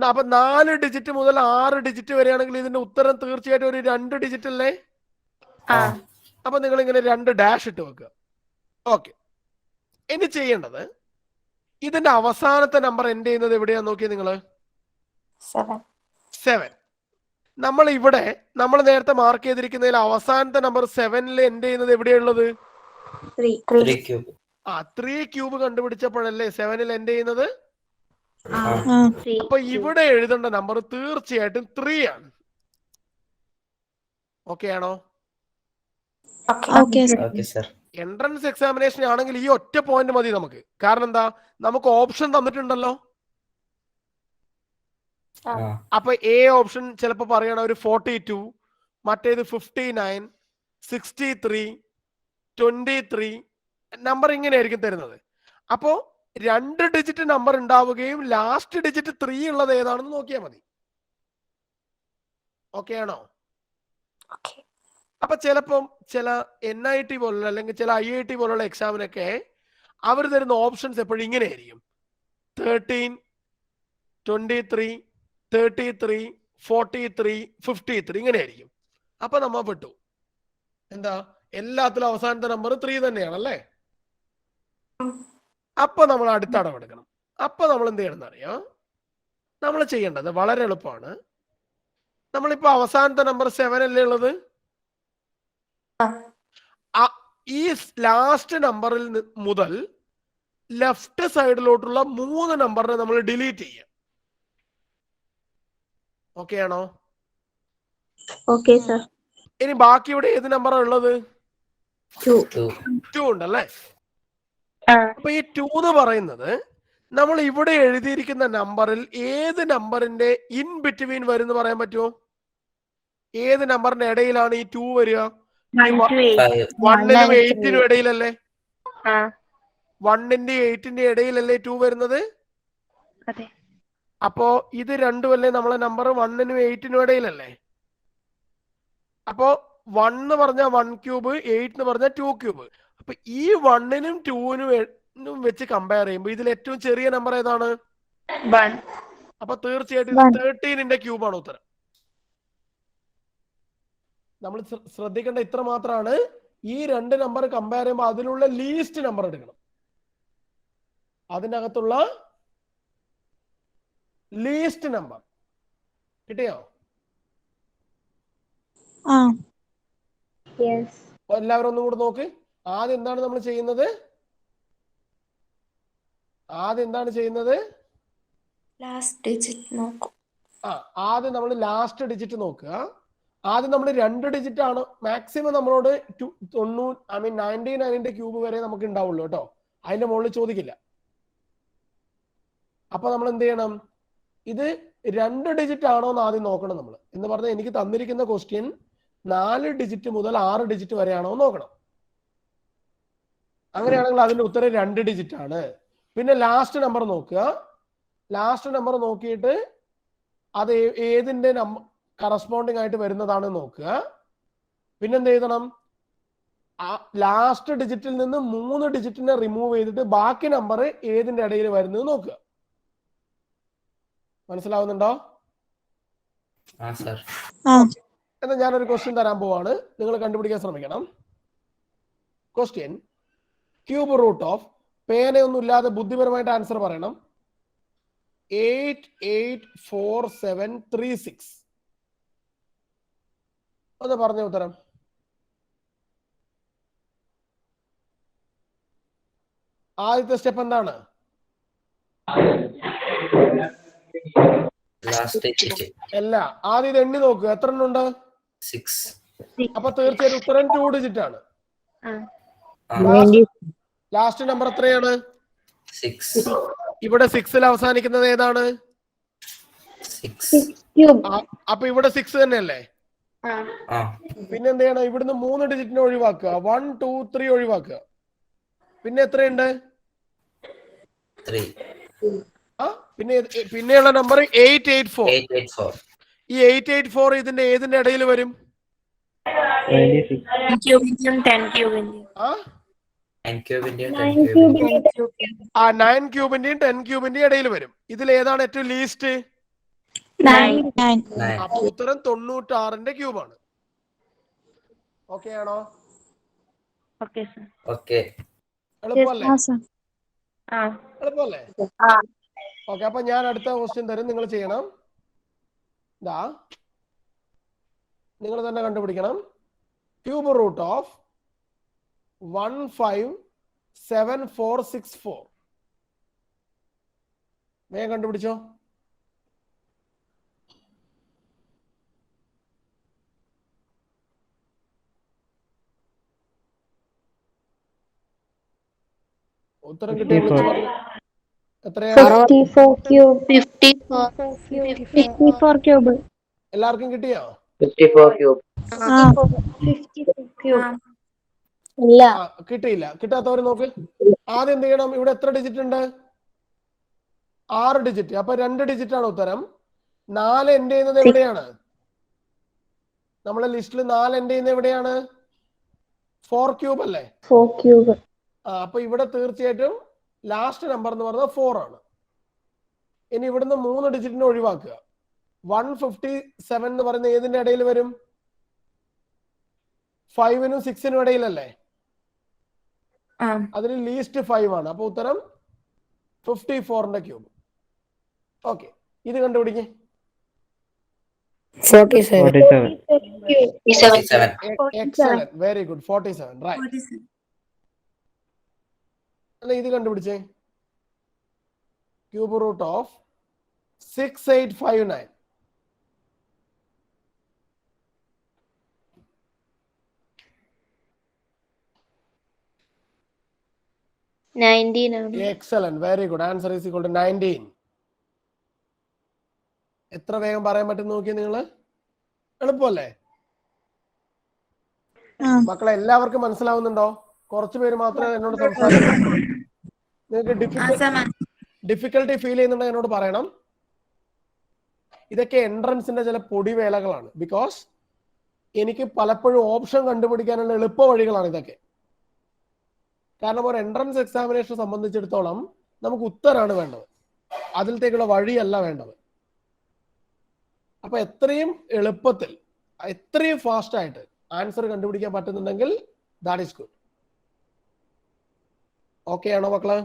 അപ്പൊ 4 ഡിജിറ്റ് മുതൽ 6 ഡിജിറ്റ് വരെയാണെങ്കിൽ ഇതിന്റെ ഉത്തരം തീർച്ചയായിട്ടും ഒരു 2 ഡിജിറ്റ് അല്ലേ? അപ്പൊ നിങ്ങൾ ഇങ്ങനെ 2 ഡാഷ് ഇട്ട് വെക്കുക. ഓക്കെ. ഇനി ചെയ്യേണ്ടത്, ഇതിന്റെ അവസാനത്തെ നമ്പർ എൻഡ് ചെയ്യുന്നത് എവിടെയാന്ന് നോക്കിയാൽ നിങ്ങള് 7. നമ്മൾ നേരത്തെ മാർക്ക് ചെയ്തിരിക്കുന്നതിൽ അവസാനത്തെ നമ്പർ 7ൽ എൻഡ് ചെയ്യുന്നത് എവിടെയുള്ളത്? 3 ക്യൂബ് കണ്ടുപിടിച്ചപ്പോഴല്ലേ 7ൽ എൻഡ് ചെയ്യുന്നത്? അപ്പൊ ഇവിടെ എഴുതേണ്ട നമ്പർ തീർച്ചയായിട്ടും 3 ആണ്. ഓക്കെ ആണോ? എൻട്രൻസ് എക്സാമിനേഷൻ ആണെങ്കിൽ ഈ ഒറ്റ പോയിന്റ് മതി നമുക്ക്. കാരണം എന്താ? നമുക്ക് ഓപ്ഷൻ തന്നിട്ടുണ്ടല്ലോ. അപ്പൊ എ ഓപ്ഷൻ ചിലപ്പോ പറയണ ഒരു 42, മറ്റേത് 59, 63, 23 നമ്പർ ഇങ്ങനെയായിരിക്കും തരുന്നത്. അപ്പോ 2 ഡിജിറ്റ് നമ്പർ ഉണ്ടാവുകയും ലാസ്റ്റ് ഡിജിറ്റ് 3 ഉള്ളത് ഏതാണെന്ന് നോക്കിയാൽ മതി. ഓക്കെ ആണോ? അപ്പൊ ചിലപ്പം ചില NIT പോലുള്ള അല്ലെങ്കിൽ ചില IIT പോലുള്ള എക്സാമിനൊക്കെ അവർ തരുന്ന ഓപ്ഷൻസ് എപ്പോഴും ഇങ്ങനെയായിരിക്കും: 13, 23, 33, 43, 53 ഇങ്ങനെയായിരിക്കും. അപ്പൊ നമ്മ പെട്ടു. എന്താ, എല്ലാത്തിലും അവസാനത്തെ നമ്പർ 3 തന്നെയാണല്ലേ? അപ്പൊ നമ്മൾ അടുത്ത അടവെടുക്കണം. അപ്പൊ നമ്മൾ എന്ത് ചെയ്യണം എന്നറിയാം? നമ്മൾ ചെയ്യേണ്ടത് വളരെ എളുപ്പമാണ്. നമ്മളിപ്പോ അവസാനത്തെ നമ്പർ 7 അല്ലേ ഉള്ളത്? ഈ ലാസ്റ്റ് നമ്പറിൽ മുതൽ ലെഫ്റ്റ് സൈഡിലോട്ടുള്ള 3 നമ്പറിനെ നമ്മൾ ഡിലീറ്റ് ചെയ്യാം. ഓക്കെ ആണോ? Okay, sir. ഇനി ബാക്കി ഇവിടെ ഏത് നമ്പറാണ് ഉള്ളത്? 2 ഉണ്ടല്ലേ? അപ്പൊ ഈ 2 എന്ന് പറയുന്നത് നമ്മൾ ഇവിടെ എഴുതിയിരിക്കുന്ന നമ്പറിൽ ഏത് നമ്പറിന്റെ ഇൻ ബിറ്റ്വീൻ വരും എന്ന് പറയാൻ പറ്റുമോ? ഏത് നമ്പറിന്റെ ഇടയിലാണ് ഈ 2 വരിക? 1നും 8നും ഇടയിലല്ലേ? 1ന്റെ 8ന്റെ ഇടയിലല്ലേ 2 വരുന്നത്? അപ്പോ ഇത് രണ്ടും അല്ലേ നമ്മളെ നമ്പർ? 1നും 8നും ഇടയിലല്ലേ? അപ്പോ 1 എന്ന് പറഞ്ഞാൽ 1 ക്യൂബ്, 8 എന്ന് പറഞ്ഞാൽ 2 ക്യൂബ്. അപ്പൊ ഈ 1നും 2നും വെച്ച് കമ്പയർ ചെയ്യുമ്പോൾ ഇതിൽ ഏറ്റവും ചെറിയ നമ്പർ ഏതാണ്? 1. അപ്പൊ തീർച്ചയായിട്ടും 13ന്റെ ക്യൂബാണ് ഉത്തരം. നമ്മൾ ശ്രദ്ധിക്കേണ്ട ഇത്ര മാത്രമാണ്, ഈ 2 നമ്പർ കമ്പയർ ചെയ്യുമ്പോൾ അതിലുള്ള ലീസ്റ്റ് നമ്പർ എടുക്കണം. അതിനകത്തുള്ള ലീസ്റ്റ് നമ്പർ കിട്ടിയോ? Yes. എല്ലാവരും ഒന്നും കൂടെ നോക്ക്. ആദ്യം എന്താണ് നമ്മൾ ചെയ്യുന്നത്? ലാസ്റ്റ് ഡിജിറ്റ് നോക്കും. ആദ്യം നമ്മൾ ലാസ്റ്റ് ഡിജിറ്റ് നോക്കുക. ആദ്യം നമ്മൾ 2 ഡിജിറ്റ് ആണ് മാക്സിമം നമ്മളോട് 99ന്റെ ക്യൂബ് വരെ നമുക്ക് ഉണ്ടാവുള്ളൂ കേട്ടോ. അതിന്റെ മുകളിൽ ചോദിക്കില്ല. അപ്പൊ നമ്മൾ എന്ത് ചെയ്യണം? ഇത് 2 ഡിജിറ്റ് ആണോ എന്ന് ആദ്യം നോക്കണം നമ്മൾ. എന്ന് പറഞ്ഞാൽ എനിക്ക് തന്നിരിക്കുന്ന ക്വസ്റ്റ്യൻ 4 ഡിജിറ്റ് മുതൽ 6 ഡിജിറ്റ് വരെയാണോ നോക്കണം. അങ്ങനെയാണെങ്കിൽ അതിന്റെ ഉത്തരം 2 ഡിജിറ്റ് ആണ്. പിന്നെ ലാസ്റ്റ് നമ്പർ നോക്കുക. ലാസ്റ്റ് നമ്പർ നോക്കിയിട്ട് അത് ഏതിന്റെ കറസ്പോണ്ടിങ് ആയിട്ട് വരുന്നതാണ് നോക്കുക. പിന്നെന്ത് എഴുതണം? ലാസ്റ്റ് ഡിജിറ്റിൽ നിന്ന് 3 ഡിജിറ്റിനെ റിമൂവ് ചെയ്തിട്ട് ബാക്കി നമ്പർ ഏതിന്റെ ഇടയിൽ വരുന്നത് നോക്കുക. മനസ്സിലാവുന്നുണ്ടോ? എന്നാൽ ഞാനൊരു ക്വസ്റ്റ്യൻ തരാൻ പോവാണ്, നിങ്ങൾ കണ്ടുപിടിക്കാൻ ശ്രമിക്കണം. ക്വസ്റ്റ്യൻ: ക്യൂബ് റൂട്ട് ഓഫ്, പേനയൊന്നും ഇല്ലാതെ ബുദ്ധിപരമായിട്ട് ആൻസർ പറയണം, 884736. ഒന്ന് പറഞ്ഞ ഉത്തരം. ആദ്യത്തെ സ്റ്റെപ്പ് എന്താണ്? അല്ല, ആദ്യം ഇത് എണ്ണി നോക്കുക. എത്ര എണ്ണം ഉണ്ട്? 6. അപ്പൊ തീർച്ചയായും ഉത്തരം 2 ഡിജിറ്റ് ആണ്. ലാസ്റ്റ് നമ്പർ എത്രയാണ്? 6. ഇവിടെ 6ൽ അവസാനിക്കുന്നത് ഏതാണ്? 6. അപ്പൊ ഇവിടെ 6 തന്നെയല്ലേ? പിന്നെ എന്ത് ചെയ്യണം? ഇവിടുന്ന് 3 ഡിജിറ്റിനെ ഒഴിവാക്കുക. 1, 2, 3 ഒഴിവാക്കുക. പിന്നെ എത്രയുണ്ട്? 3. പിന്നെയുള്ള നമ്പർ 884. ഈ 884 ഇതിന്റെ ഏതിന്റെ ഇടയിൽ വരും? 9 ക്യൂബിന്റെയും 10 ക്യൂബിന്റെയും ഇടയിൽ വരും. ഇതിൽ ഏതാണ് ഏറ്റവും ലീസ്റ്റ്? 9. അപ്പൊ ഉത്തരം 96ന്റെ ക്യൂബാണ്. ഓക്കെ ആണോ? എളുപ്പമല്ലേ? എളുപ്പമല്ലേ? ഓക്കെ, അപ്പൊ ഞാൻ അടുത്ത ക്വസ്റ്റ്യൻ തരും, നിങ്ങൾ ചെയ്യണം. ഇതാ, നിങ്ങൾ തന്നെ കണ്ടുപിടിക്കണം. Cube root of 157464. വേഗം കണ്ടുപിടിച്ചോ. ഉത്തരം കിട്ടിയ എത്രയാ? 54 cube. 54 cube. എല്ലാവർക്കും കിട്ടിയോ? 54 ക്യൂബ്. 54 cube. ഇല്ല. കിട്ടിയില്ല. കിട്ടാത്തവർ നോക്ക്. ആദ്യം എന്ത് ചെയ്യണം? ഇവിടെ എത്ര ഡിജിറ്റ് ഉണ്ട്? 6 ഡിജിറ്റ്. അപ്പൊ 2 ഡിജിറ്റ് ആണ് ഉത്തരം. 4 എൻഡ് ചെയ്യുന്നത് എവിടെയാണ്? നമ്മളെ ലിസ്റ്റിൽ 4 എൻഡ് ചെയ്യുന്നത് എവിടെയാണ്? 4 ക്യൂബ് അല്ലേ? 4 cube. അപ്പൊ ഇവിടെ തീർച്ചയായിട്ടും ലാസ്റ്റ് നമ്പർ എന്ന് പറയുന്നത് 4 ആണ്. ഇനി ഇവിടുന്ന് 3 ഡിജിറ്റിനെ ഒഴിവാക്കുക. 157 എന്ന് പറയുന്ന ഏതിന്റെ ഇടയിൽ വരും? 5നും 6നും ഇടയിലല്ലേ? അതിന് ലീസ്റ്റ് 5 ആണ്. അപ്പൊ ഉത്തരം 54ന്റെ ക്യൂബ്. ഓക്കെ, ഇത് കണ്ടുപിടിക്കേ. 47. Excellent, very good. 47, right. അല്ല, ഇത് കണ്ടുപിടിച്ചേ. Cube root of 6859. Excellent, very good. Answer is equal to 19. എത്ര വേഗം പറയാൻ പറ്റും നോക്കിയേ നിങ്ങള്. എളുപ്പമല്ലേ മക്കളെ? എല്ലാവർക്കും മനസ്സിലാവുന്നുണ്ടോ? കുറച്ചു പേര് മാത്രമേ എന്നോട് സംസാരിക്കൂ. നിങ്ങൾക്ക് ഡിഫിക്കൽട്ടി ഫീൽ ചെയ്യുന്നുണ്ടോ എന്നോട് പറയണം. ഇതൊക്കെ എൻട്രൻസിന്റെ ചില പൊടിവേലകളാണ്. ബിക്കോസ് എനിക്ക് പലപ്പോഴും ഓപ്ഷൻ കണ്ടുപിടിക്കാനുള്ള എളുപ്പ വഴികളാണ് ഇതൊക്കെ. കാരണം ഒരു എൻട്രൻസ് എക്സാമിനേഷൻ സംബന്ധിച്ചിടത്തോളം നമുക്ക് ഉത്തരാണ് വേണ്ടത്, അതിലത്തേക്കുള്ള വഴിയല്ല വേണ്ടത്. അപ്പൊ എത്രയും എളുപ്പത്തിൽ, എത്രയും ഫാസ്റ്റ് ആയിട്ട് ആൻസർ കണ്ടുപിടിക്കാൻ പറ്റുന്നുണ്ടെങ്കിൽ ദാറ്റ് ഈസ് ഗുഡ്. ഓക്കെ ആണോ മക്കള്?